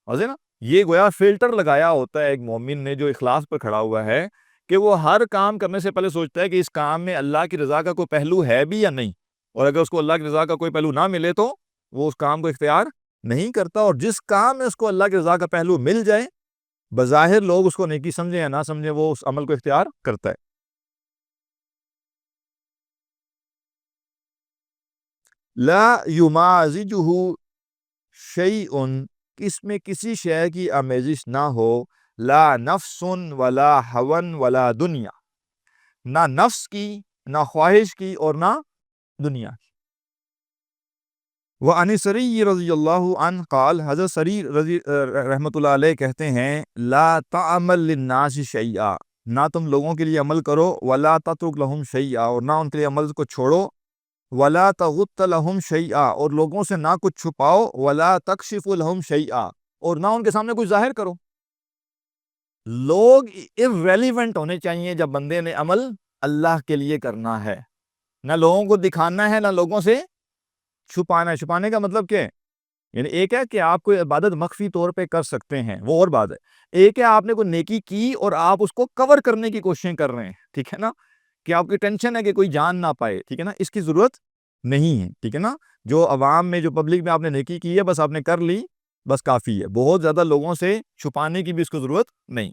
واضح نا؟ یہ گویا فلٹر لگایا ہوتا ہے ایک مومن نے جو اخلاص پر کھڑا ہوا ہے، کہ وہ ہر کام کرنے سے پہلے سوچتا ہے کہ اس کام میں اللہ کی رضا کا کوئی پہلو ہے بھی یا نہیں، اور اگر اس کو اللہ کی رضا کا کوئی پہلو نہ ملے تو وہ اس کام کو اختیار نہیں کرتا، اور جس کام میں اس کو اللہ کی رضا کا پہلو مل جائے بظاہر لوگ اس کو نیکی سمجھیں یا نہ سمجھیں وہ اس عمل کو اختیار کرتا ہے۔ لا یمازجہ شیء، اس میں کسی شے کی آمیزش نہ ہو، لا نفس ولا ہوا ولا دنیا، نہ نفس کی، نہ خواہش کی، اور نہ دنیا کی۔ وعن سری رضی اللہ عنہ قال، حضرت سری رحمۃ اللہ علیہ کہتے ہیں، لا تعمل للناس شیئا، نہ تم لوگوں کے لیے عمل کرو، ولا تترک لہم شیئا، اور نہ ان کے لیے عمل کو چھوڑو، ولا تغط لہم شیئا، اور لوگوں سے نہ کچھ چھپاؤ، ولا تکشف لہم شیئا، اور نہ ان کے سامنے کچھ ظاہر کرو۔ لوگ irrelevant ہونے چاہیے جب بندے نے عمل اللہ کے لیے کرنا ہے، نہ لوگوں کو دکھانا ہے، نہ لوگوں سے چھپانا ہے۔ چھپانے کا مطلب کیا ہے؟ یعنی ایک ہے کہ آپ کوئی عبادت مخفی طور پہ کر سکتے ہیں، وہ اور بات ہے۔ ایک ہے آپ نے کوئی نیکی کی اور آپ اس کو کور کرنے کی کوششیں کر رہے ہیں، ٹھیک ہے نا، کہ آپ کی ٹینشن ہے کہ کوئی جان نہ پائے، ٹھیک ہے نا، اس کی ضرورت نہیں ہے، ٹھیک ہے نا۔ جو عوام میں، جو پبلک میں آپ نے نیکی کی ہے، بس آپ نے کر لی، بس کافی ہے، بہت زیادہ لوگوں سے چھپانے کی بھی اس کو ضرورت نہیں۔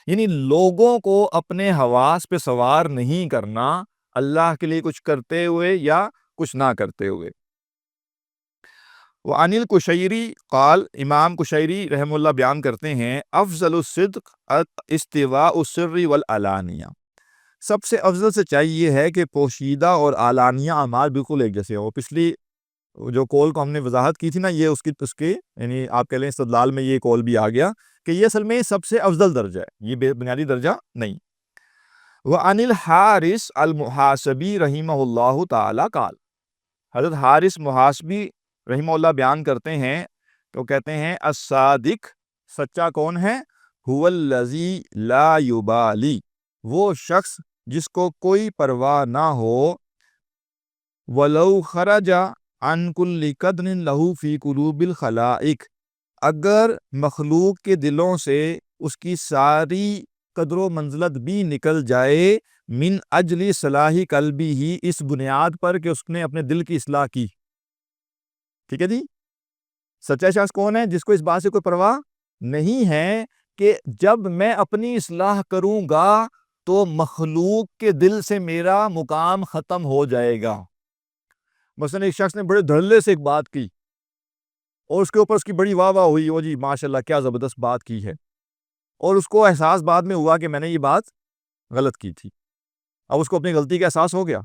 یعنی لوگوں کو اپنے حواس پہ سوار نہیں کرنا، اللہ کے لیے کچھ کرتے ہوئے یا کچھ نہ کرتے ہوئے۔ وعن القشیری قال، امام قشیری رحم اللہ بیان کرتے ہیں، افضل الصدق استواء السر والعلانیہ، سب سے افضل سچائی یہ ہے کہ پوشیدہ اور علانیہ اعمال بالکل ایک جیسے ہوں۔ پچھلی جو قول کو ہم نے وضاحت کی تھی نا، یہ اس کے یعنی آپ کہہ لیں استدلال میں یہ قول بھی آ گیا کہ یہ اصل میں سب سے افضل درجہ ہے، یہ بنیادی درجہ نہیں۔ وعن الحارث المحاسبی رحمہ اللہ تعالی قال، حضرت حارث محاسبی رحمہ اللہ بیان کرتے ہیں تو کہتے ہیں، الصادق، سچا کون ہے؟ هو الذی لا یبالی، وہ شخص جس کو کوئی پرواہ نہ ہو، ولو خرج عن کل قدر لہ فی قلوب الخلائق، اگر مخلوق کے دلوں سے اس کی ساری قدر و منزلت بھی نکل جائے، من اجل صلاح قلبی ہی، اس بنیاد پر کہ اس نے اپنے دل کی اصلاح کی، ٹھیک ہے جی۔ سچا شخص کون ہے؟ جس کو اس بات سے کوئی پرواہ نہیں ہے کہ جب میں اپنی اصلاح کروں گا تو مخلوق کے دل سے میرا مقام ختم ہو جائے گا۔ مثلا ایک شخص نے بڑے دھڑلے سے ایک بات کی اور اس کے اوپر اس کی بڑی واہ واہ ہوئی، وہ جی ماشاءاللہ کیا زبردست بات کی ہے، اور اس کو احساس بعد میں ہوا کہ میں نے یہ بات غلط کی تھی۔ اب اس کو اپنی غلطی کا احساس ہو گیا،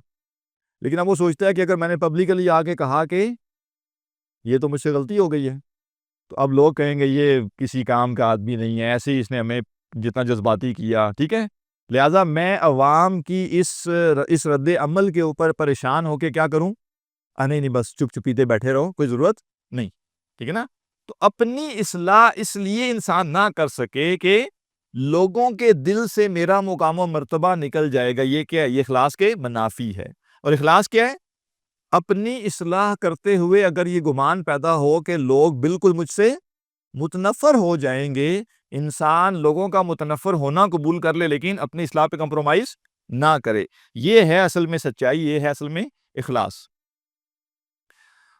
لیکن اب وہ سوچتا ہے کہ اگر میں نے پبلکلی آ کے کہا کہ یہ تو مجھ سے غلطی ہو گئی ہے، تو اب لوگ کہیں گے یہ کسی کام کا آدمی نہیں ہے، ایسے ہی اس نے ہمیں جتنا جذباتی کیا، ٹھیک ہے۔ لہٰذا میں عوام کی اس رد عمل کے اوپر پریشان ہو کے کیا کروں؟ نہیں بس چپ چپیتے بیٹھے رہو، کوئی ضرورت نہیں، ٹھیک ہے نا۔ تو اپنی اصلاح اس لیے انسان نہ کر سکے کہ لوگوں کے دل سے میرا مقام و مرتبہ نکل جائے گا، یہ کیا ہے؟ یہ اخلاص کے منافی ہے۔ اور اخلاص کیا ہے؟ اپنی اصلاح کرتے ہوئے اگر یہ گمان پیدا ہو کہ لوگ بالکل مجھ سے متنفر ہو جائیں گے، انسان لوگوں کا متنفر ہونا قبول کر لے لیکن اپنی اصلاح پہ کمپرومائز نہ کرے، یہ ہے اصل میں سچائی، یہ ہے اصل میں اخلاص۔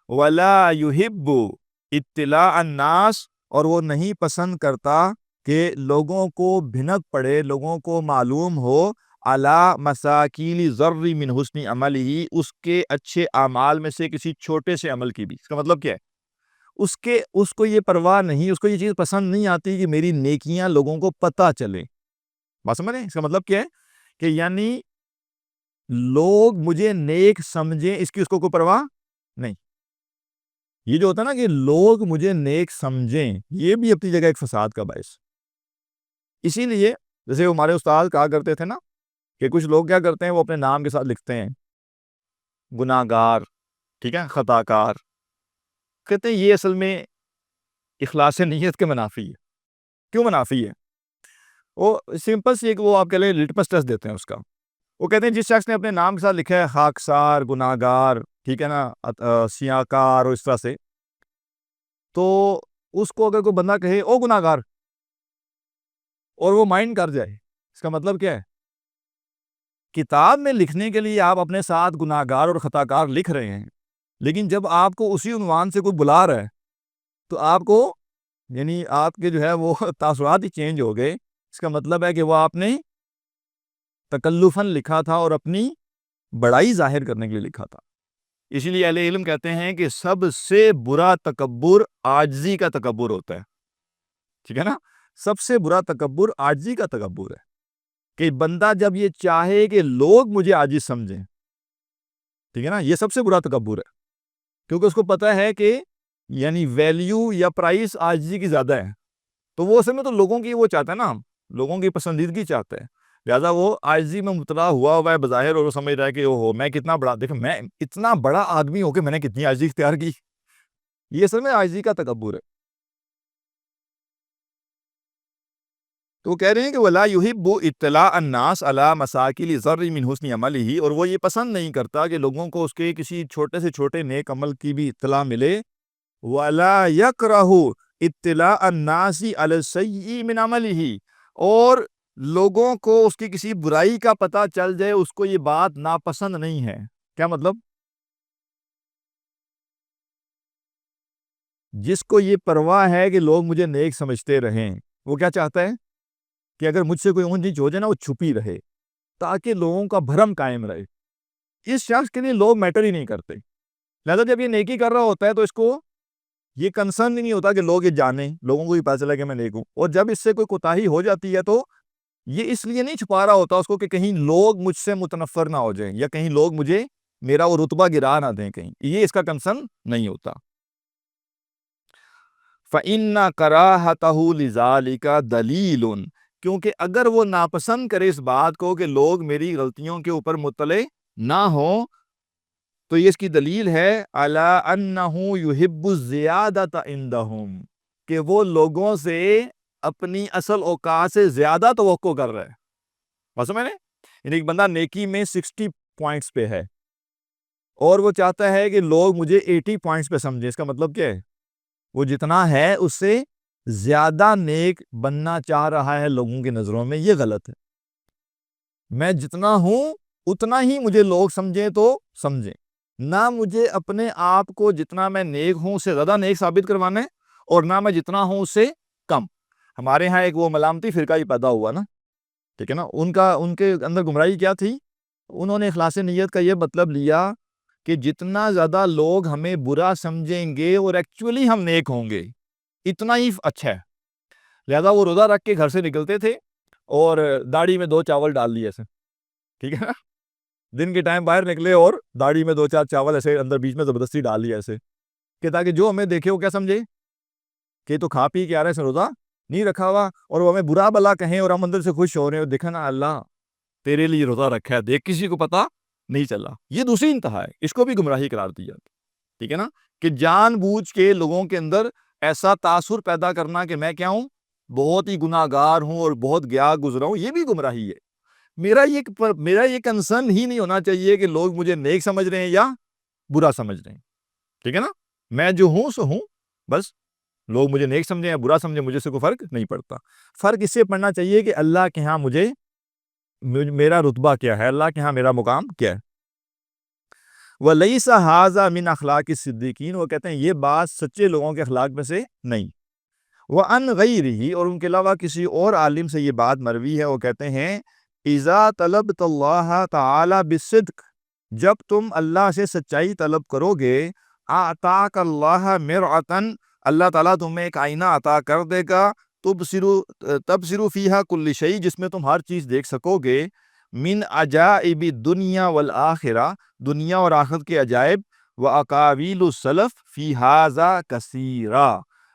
وَلَا يُحِبُّ اطلاع الناس، اور وہ نہیں پسند کرتا کہ لوگوں کو بھنک پڑے، لوگوں کو معلوم ہو، علی مساکیل ذر من حسن عمل ہی، اس کے اچھے اعمال میں سے کسی چھوٹے سے عمل کی بھی۔ اس کا مطلب کیا ہے؟ اس کو یہ پرواہ نہیں، اس کو یہ چیز پسند نہیں آتی کہ میری نیکیاں لوگوں کو پتہ چلیں۔ بات سمجھ رہے ہیں؟ اس کا مطلب کیا ہے کہ یعنی لوگ مجھے نیک سمجھیں، اس کی اس کو کوئی پرواہ نہیں۔ یہ جو ہوتا ہے نا کہ لوگ مجھے نیک سمجھیں، یہ بھی اپنی جگہ ایک فساد کا باعث۔ اسی لیے جیسے ہمارے استاد کہا کرتے تھے نا کہ کچھ لوگ کیا کرتے ہیں، وہ اپنے نام کے ساتھ لکھتے ہیں گناہ گار، ٹھیک ہے، خطا کار، کہتے ہیں یہ اصل میں اخلاص نیت کے منافی ہے۔ کیوں منافی ہے؟ وہ سمپل سی ایک وہ آپ کہہ لیں لٹمس ٹیسٹ دیتے ہیں اس کا۔ وہ کہتے ہیں جس شخص نے اپنے نام کے ساتھ لکھا ہے خاکسار، گناہ گار، ٹھیک ہے نا، سیاہ کار، اور اس طرح سے، تو اس کو اگر کوئی بندہ کہے او گناہ گار، اور وہ مائنڈ کر جائے، اس کا مطلب کیا ہے؟ کتاب میں لکھنے کے لیے آپ اپنے ساتھ گناہگار اور خطا کار لکھ رہے ہیں، لیکن جب آپ کو اسی عنوان سے کوئی بلا رہا ہے تو آپ کو یعنی آپ کے جو ہے وہ تاثرات ہی چینج ہو گئے. اس کا مطلب ہے کہ وہ آپ نے تکلفاً لکھا تھا اور اپنی بڑائی ظاہر کرنے کے لیے لکھا تھا. اسی لیے اہل علم کہتے ہیں کہ سب سے برا تکبر عاجزی کا تکبر ہوتا ہے. ٹھیک ہے نا؟ سب سے برا تکبر عاجزی کا تکبر ہے کہ بندہ جب یہ چاہے کہ لوگ مجھے عاجز سمجھیں. ٹھیک ہے نا؟ یہ سب سے برا تکبر ہے، کیونکہ اس کو پتا ہے کہ یعنی ویلیو یا پرائس عاجزی کی زیادہ ہے، تو وہ اصل میں تو لوگوں کی وہ چاہتا ہے نا، لوگوں کی پسندیدگی چاہتا ہے. لہٰذا وہ عاجزی میں مبتلا ہوا ہے بظاہر، اور وہ سمجھ رہا ہے کہ اوہو میں کتنا بڑا، دیکھیں میں اتنا بڑا آدمی ہو کے میں نے کتنی عاجزی اختیار کی. یہ اصل میں عاجزی کا تکبر ہے. تو وہ کہہ رہے ہیں کہ وَلَا يُحِبُّ اطلاع الناس عَلَى مَسَاكِلِ ذَرٍّ مِّنْ حُسْنِ عَمَلِهِ، اور وہ یہ پسند نہیں کرتا کہ لوگوں کو اس کے کسی چھوٹے سے چھوٹے نیک عمل کی بھی اطلاع ملے. وَلَا يَكْرَهُ اطلاع النَّاسِ عَلَى السَّيِّئِ مِنْ عَمَلِهِ، اور لوگوں کو اس کی کسی برائی کا پتہ چل جائے اس کو یہ بات ناپسند نہیں ہے. کیا مطلب؟ جس کو یہ پرواہ ہے کہ لوگ مجھے نیک سمجھتے رہیں، وہ کیا چاہتا ہے کہ اگر مجھ سے کوئی اونچ نیچ ہو جائے نا، وہ چھپی رہے تاکہ لوگوں کا بھرم قائم رہے. اس شخص کے لیے لوگ میٹر ہی نہیں کرتے. لہذا جب یہ نیکی کر رہا ہوتا ہے تو اس کو یہ کنسرن ہی نہیں ہوتا کہ لوگ یہ جانیں، لوگوں کو بھی پتہ چلا کہ میں نیک ہوں. اور جب اس سے کوئی کوتاہی ہو جاتی ہے تو یہ اس لیے نہیں چھپا رہا ہوتا اس کو کہ کہیں لوگ مجھ سے متنفر نہ ہو جائیں، یا کہیں لوگ مجھے میرا وہ رتبہ گرا نہ دیں کہیں. یہ اس کا کنسرن نہیں ہوتا. فَإِنَّ كَرَاهَتَهُ لِذَلِكَ دَلِيلٌ، کیونکہ اگر وہ ناپسند کرے اس بات کو کہ لوگ میری غلطیوں کے اوپر مطلع نہ ہوں، تو یہ اس کی دلیل ہے عَلَىٰ أَنَّهُ يُحِبُّ الزِّيَادَةَ عِندَهُمْ، کہ وہ لوگوں سے اپنی اصل اوقات سے زیادہ توقع کر رہا ہے. بس میں نے یعنی ایک بندہ نیکی میں 60 پوائنٹس پہ ہے اور وہ چاہتا ہے کہ لوگ مجھے 80 پوائنٹس پہ سمجھیں. اس کا مطلب کیا ہے؟ وہ جتنا ہے اس سے زیادہ نیک بننا چاہ رہا ہے لوگوں کی نظروں میں. یہ غلط ہے. میں جتنا ہوں اتنا ہی مجھے لوگ سمجھیں تو سمجھیں، نہ مجھے اپنے آپ کو جتنا میں نیک ہوں اس سے زیادہ نیک ثابت کروانا ہے، اور نہ میں جتنا ہوں اس سے کم. ہمارے ہاں ایک وہ ملامتی فرقہ ہی پیدا ہوا نا، ٹھیک ہے نا، ان کے اندر گمراہی کیا تھی؟ انہوں نے اخلاص نیت کا یہ مطلب لیا کہ جتنا زیادہ لوگ ہمیں برا سمجھیں گے اور ایکچولی ہم نیک ہوں گے اتنا ہی اچھا ہے. لہذا وہ روزہ رکھ کے گھر سے نکلتے تھے اور داڑھی میں 2 چاول ڈال لیے ایسے، ٹھیک ہے نا، دن کے ٹائم باہر نکلے اور داڑھی میں 2-4 چاول ایسے اندر بیچ میں زبردستی ڈال لیے ایسے، کہ تاکہ جو ہمیں دیکھے وہ کیا سمجھے کہ تو کھا پی کے آ رہے ہیں، روزہ نہیں رکھا ہوا، اور وہ ہمیں برا بلا کہیں اور ہم اندر سے خوش ہو رہے ہیں. دیکھا نا، اللہ تیرے لیے روزہ رکھا ہے، دیکھ کسی کو پتا نہیں چلا. یہ دوسری انتہا ہے، اس کو بھی گمراہی قرار دیا. ٹھیک ہے نا، کہ جان بوجھ کے لوگوں کے اندر ایسا تاثر پیدا کرنا کہ میں کیا ہوں، بہت ہی گناہ گار ہوں اور بہت گیا گزرا ہوں. یہ بھی گمراہی ہے. میرا یہ کنسرن ہی نہیں ہونا چاہیے کہ لوگ مجھے نیک سمجھ رہے ہیں یا برا سمجھ رہے ہیں. ٹھیک ہے نا، میں جو ہوں سو ہوں، بس لوگ مجھے نیک سمجھیں یا برا سمجھیں مجھے سے کوئی فرق نہیں پڑتا. فرق اس سے پڑنا چاہیے کہ اللہ کے ہاں میرا رتبہ کیا ہے، اللہ کے ہاں میرا مقام کیا ہے. وَلَيْسَ هَذَا مِنْ أَخْلَاقِ الصِّدِّيقِينَ، وہ کہتے ہیں یہ بات سچے لوگوں کے اخلاق میں سے نہیں. وَعَنْ غَيْرِهِ، اور ان کے علاوہ کسی اور عالم سے یہ بات مروی ہے، وہ کہتے ہیں اِذَا طَلَبْتَ اللَّهَ تَعَالَى بِالصِّدْقِ، جب تم اللہ سے سچائی طلب کرو گے، أَعْطَاكَ اللَّهَ مِرْعَةً، اللہ تعالیٰ تمہیں ایک آئینہ عطا کر دے گا، تبصر فیہا کل شیء، جس میں تم ہر چیز دیکھ سکو گے، من عجائب الدنیا والآخرہ، دنیا اور آخرت کے عجائب، وَأَقَاوِيلُ السَّلَف فِي هَذَا كَثِيرًا،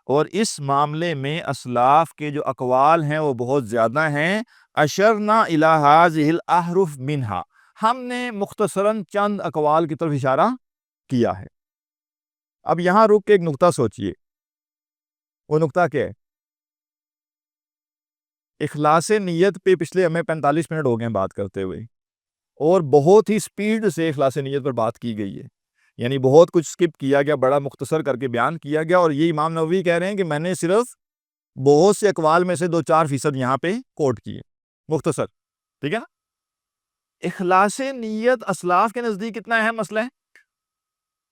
اور اس معاملے میں اسلاف کے جو اقوال ہیں وہ بہت زیادہ ہیں. اشرنا الی هذه الاحرف منها، ہم نے مختصراً چند اقوال کی طرف اشارہ کیا ہے. اب یہاں رک کے ایک نقطہ سوچئے، وہ نقطہ کیا ہے؟ اخلاص نیت پہ پچھلے ہمیں 45 منٹ ہو گئے بات کرتے ہوئے، اور بہت ہی سپیڈ سے اخلاص نیت پر بات کی گئی ہے. یعنی بہت کچھ سکپ کیا گیا، بڑا مختصر کر کے بیان کیا گیا. اور یہ امام نووی کہہ رہے ہیں کہ میں نے صرف بہت سے اقوال میں سے 2-4% یہاں پہ کوٹ کیے، مختصر. ٹھیک ہے نا، اخلاص نیت اسلاف کے نزدیک کتنا اہم مسئلہ ہے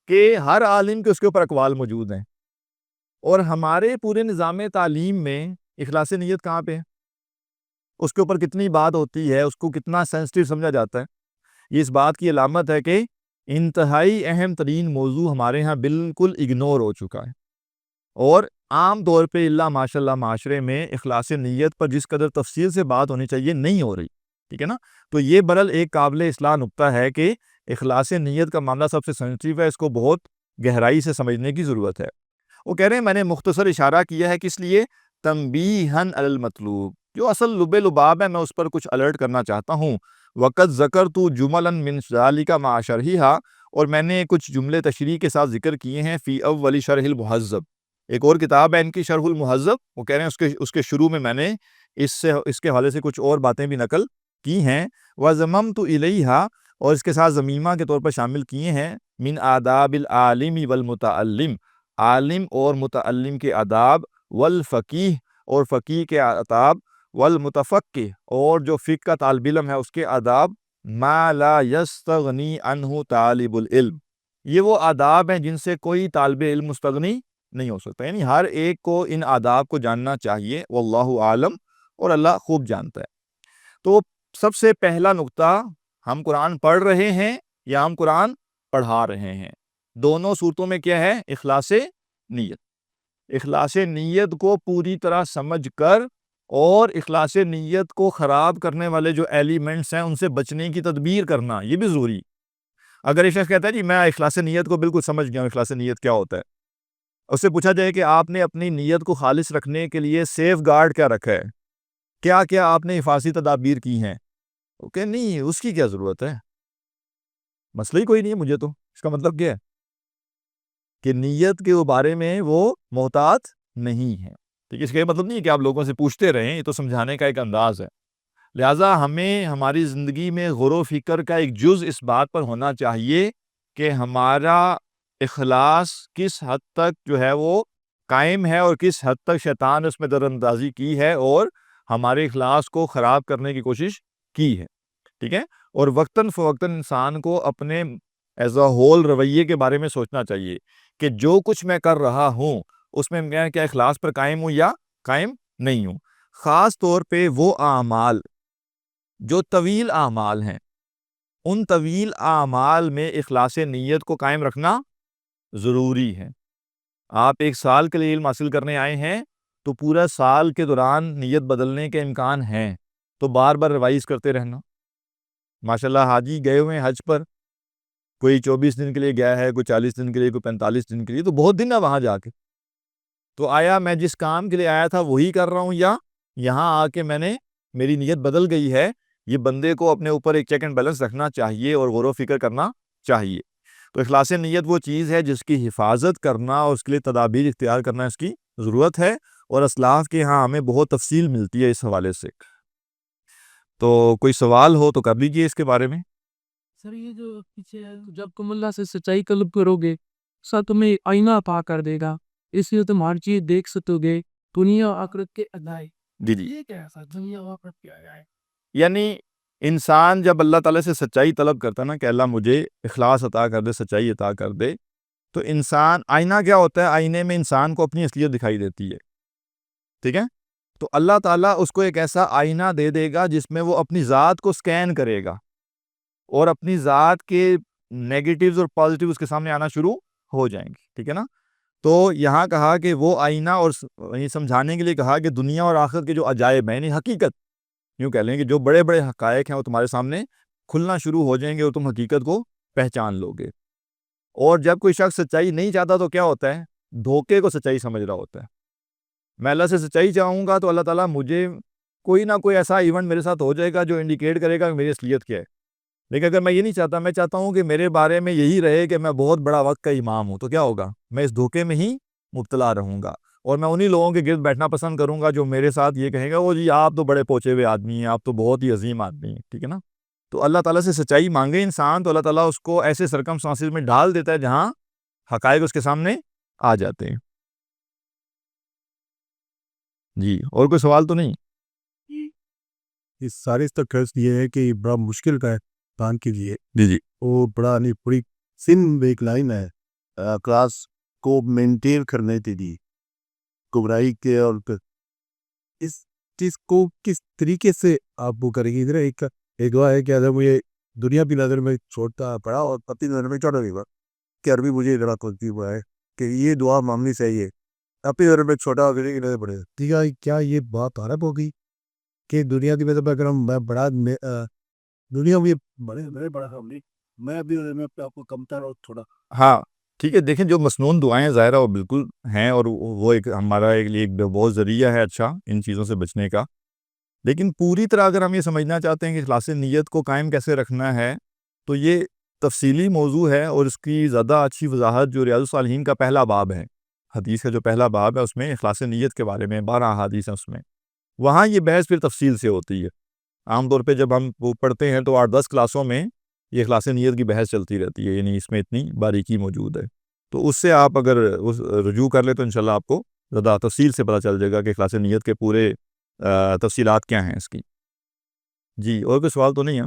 کہ ہر عالم کے اس کے اوپر اقوال موجود ہیں، اور ہمارے پورے نظام تعلیم میں اخلاص نیت کہاں پہ ہے، اس کے اوپر کتنی بات ہوتی ہے، اس کو کتنا سینسٹیو سمجھا جاتا ہے۔ یہ اس بات کی علامت ہے کہ انتہائی اہم ترین موضوع ہمارے ہاں بالکل اگنور ہو چکا ہے، اور عام طور پہ اللہ ماشاء اللہ معاشرے میں اخلاص نیت پر جس قدر تفصیل سے بات ہونی چاہیے نہیں ہو رہی، ٹھیک ہے نا۔ تو یہ برحال ایک قابل اصلاح نقطہ ہے کہ اخلاص نیت کا معاملہ سب سے سینسٹیو ہے، اس کو بہت گہرائی سے سمجھنے کی ضرورت ہے۔ وہ کہہ رہے ہیں میں نے مختصر اشارہ کیا ہے کس لیے، تنبیہاً علی المطلوب، جو اصل لب لباب ہے میں اس پر کچھ الرٹ کرنا چاہتا ہوں۔ وقت ذکرت جملا من ذالک مع شرحها، اور میں نے کچھ جملے تشریح کے ساتھ ذکر کیے ہیں فی اول شرح المہذب، ایک اور کتاب ہے ان کی شرح المہذب، وہ کہہ رہے ہیں اس کے شروع میں میں نے اس کے حوالے سے کچھ اور باتیں بھی نقل کی ہیں۔ وضممت الیہا، اور اس کے ساتھ ضمیمہ کے طور پر شامل کیے ہیں من آداب العالم والمتعلم، عالم اور متعلم کے آداب، والفقیہ، اور فقیہ کے آداب، والمتفقہ، اور جو فقہ کا طالب علم ہے اس کے آداب، ما لا یستغنی عنہ طالب العلم، یہ وہ آداب ہیں جن سے کوئی طالب علم مستغنی نہیں ہو سکتا، یعنی ہر ایک کو ان آداب کو جاننا چاہیے، واللہ عالم، اور اللہ خوب جانتا ہے۔ تو سب سے پہلا نقطہ، ہم قرآن پڑھ رہے ہیں یا ہم قرآن پڑھا رہے ہیں، دونوں صورتوں میں کیا ہے، اخلاص نیت۔ اخلاص نیت کو پوری طرح سمجھ کر اور اخلاص نیت کو خراب کرنے والے جو ایلیمنٹس ہیں ان سے بچنے کی تدبیر کرنا، یہ بھی ضروری۔ اگر ایک شخص کہتا ہے جی میں اخلاص نیت کو بالکل سمجھ گیا ہوں، اخلاص نیت کیا ہوتا ہے، اس سے پوچھا جائے کہ آپ نے اپنی نیت کو خالص رکھنے کے لیے سیف گارڈ کیا رکھا ہے، کیا کیا آپ نے حفاظتی تدابیر کی ہیں، اوکے نہیں، اس کی کیا ضرورت ہے، مسئلہ ہی کوئی نہیں ہے مجھے تو، اس کا مطلب کیا ہے کہ نیت کے بارے میں وہ محتاط نہیں ہے، ٹھیک ہے، اس کا یہ مطلب نہیں ہے کہ آپ لوگوں سے پوچھتے رہیں، یہ تو سمجھانے کا ایک انداز ہے۔ لہٰذا ہمیں ہماری زندگی میں غور و فکر کا ایک جز اس بات پر ہونا چاہیے کہ ہمارا اخلاص کس حد تک جو ہے وہ قائم ہے، اور کس حد تک شیطان نے اس میں در اندازی کی ہے اور ہمارے اخلاص کو خراب کرنے کی کوشش کی ہے، ٹھیک ہے۔ اور وقتاً فوقتاً انسان کو اپنے ایز اے ہول رویے کے بارے میں سوچنا چاہیے کہ جو کچھ میں کر رہا ہوں اس میں میں کیا اخلاص پر قائم ہوں یا قائم نہیں ہوں۔ خاص طور پہ وہ اعمال جو طویل اعمال ہیں، ان طویل اعمال میں اخلاص نیت کو قائم رکھنا ضروری ہے۔ آپ ایک سال کے لیے علم حاصل کرنے آئے ہیں تو پورا سال کے دوران نیت بدلنے کے امکان ہیں، تو بار بار ریوائز کرتے رہنا۔ ماشاءاللہ حاجی گئے ہوئے ہیں حج پر، کوئی 24 دن کے لیے گیا ہے، کوئی 40 دن کے لیے، کوئی 45 دن کے لیے، تو بہت دن ہے وہاں جا کے، تو آیا میں جس کام کے لیے آیا تھا وہی کر رہا ہوں یا یہاں آ کے میں نے میری نیت بدل گئی ہے۔ یہ بندے کو اپنے اوپر ایک چیک اینڈ بیلنس رکھنا چاہیے اور غور و فکر کرنا چاہیے۔ تو اخلاص نیت وہ چیز ہے جس کی حفاظت کرنا اور اس کے لیے تدابیر اختیار کرنا اس کی ضرورت ہے، اور اسلاف کے ہاں ہمیں بہت تفصیل ملتی ہے اس حوالے سے۔ تو کوئی سوال ہو تو کر لیجئے اس کے بارے میں۔ سر یہ جو پیچھے جب تم اللہ سے سچائی طلب کرو گے سر تمہیں آئینہ عطا کر دے گا، اس لیے تم ہر چیز دیکھ سکو گے، دنیا و آخرت کے ادائے۔ جی جی، یہ کیا ہے سر، دنیا و آخرت کے ادائے؟ یعنی انسان جب اللہ تعالیٰ سے سچائی طلب کرتا ہے نا کہ اللہ مجھے اخلاص عطا کر دے، سچائی عطا کر دے، تو انسان، آئینہ کیا ہوتا ہے، آئینے میں انسان کو اپنی اصلیت دکھائی دیتی ہے، ٹھیک ہے۔ تو اللہ تعالیٰ اس کو ایک ایسا آئینہ دے دے گا جس میں وہ اپنی ذات کو سکین کرے گا اور اپنی ذات کے نیگیٹیوز اور پازیٹیوز اس کے سامنے آنا شروع ہو جائیں گے، ٹھیک ہے نا۔ تو یہاں کہا کہ وہ آئینہ، اور یہ سمجھانے کے لیے کہا کہ دنیا اور آخرت کے جو عجائب ہیں، یعنی حقیقت، یوں کہہ لیں کہ جو بڑے بڑے حقائق ہیں وہ تمہارے سامنے کھلنا شروع ہو جائیں گے اور تم حقیقت کو پہچان لو گے۔ اور جب کوئی شخص سچائی نہیں چاہتا تو کیا ہوتا ہے، دھوکے کو سچائی سمجھ رہا ہوتا ہے۔ میں اللہ سے سچائی چاہوں گا تو اللہ تعالیٰ مجھے کوئی نہ کوئی ایسا ایونٹ میرے ساتھ ہو جائے گا جو انڈیکیٹ کرے گا کہ میری اصلیت کیا ہے۔ لیکن اگر میں یہ نہیں چاہتا، میں چاہتا ہوں کہ میرے بارے میں یہی رہے کہ میں بہت بڑا وقت کا امام ہوں، تو کیا ہوگا، میں اس دھوکے میں ہی مبتلا رہوں گا، اور میں انہی لوگوں کے گرد بیٹھنا پسند کروں گا جو میرے ساتھ یہ کہیں گا وہ جی آپ تو بڑے پہنچے ہوئے آدمی ہیں، آپ تو بہت ہی عظیم آدمی ہیں، ٹھیک ہے نا۔ تو اللہ تعالیٰ سے سچائی مانگے انسان تو اللہ تعالیٰ اس کو ایسے سرکمسٹانسز میں ڈال دیتا ہے جہاں حقائق اس کے سامنے آ جاتے ہیں۔ جی، اور کوئی سوال تو نہیں؟ اس سارے اس کا قرض یہ ہے کہ بڑا مشکل کا ہے پان کے لیے جی جی وہ بڑا نہیں پوری سن ایک لائن ہے کلاس کو مینٹین کرنے کے لیے گمراہی کے اور اس چیز کو کس طریقے سے آپ وہ کریں گے. ادھر ایک دعا ہے کہ اگر مجھے دنیا کی نظر میں چھوٹا پڑا اور پتی نظر میں چھوٹا نہیں پڑا کہ عربی مجھے ذرا کوئی ہوا ہے کہ یہ دعا مانگنی چاہیے اپنی نظر میں چھوٹا ہو کی نظر پڑے. ٹھیک ہے, کیا یہ بات عرب ہوگی کہ دنیا کی نظر میں اگر ہم بڑا دنیا میں بڑے بڑا ہم نہیں میں ابھی میں آپ کو کم تر اور تھوڑا. ہاں ٹھیک ہے. دیکھیں جو مسنون دعائیں ظاہرہ وہ بالکل ہیں اور وہ ایک ہمارا ایک بہت ذریعہ ہے اچھا ان چیزوں سے بچنے کا. لیکن پوری طرح اگر ہم یہ سمجھنا چاہتے ہیں کہ اخلاص نیت کو قائم کیسے رکھنا ہے تو یہ تفصیلی موضوع ہے اور اس کی زیادہ اچھی وضاحت جو ریاض الصالحین کا پہلا باب ہے, حدیث کا جو پہلا باب ہے اس میں اخلاص نیت کے بارے میں 12 احادیث ہیں اس میں, وہاں یہ بحث پھر تفصیل سے ہوتی ہے. عام طور پہ جب ہم وہ پڑھتے ہیں تو 8-10 کلاسوں میں یہ اخلاص نیت کی بحث چلتی رہتی ہے, یعنی اس میں اتنی باریکی موجود ہے. تو اس سے آپ اگر رجوع کر لیں تو انشاءاللہ آپ کو زیادہ تفصیل سے پتہ چل جائے گا کہ اخلاص نیت کے پورے تفصیلات کیا ہیں اس کی. جی اور کوئی سوال تو نہیں ہے؟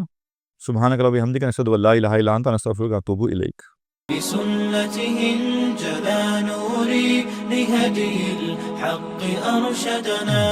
سبحانک اللہم وبحمدک نشہد ان لا الہ الا انت نستغفرک ونتوب الیک. بسنته انجلى نوري لهدي الحق أرشدنا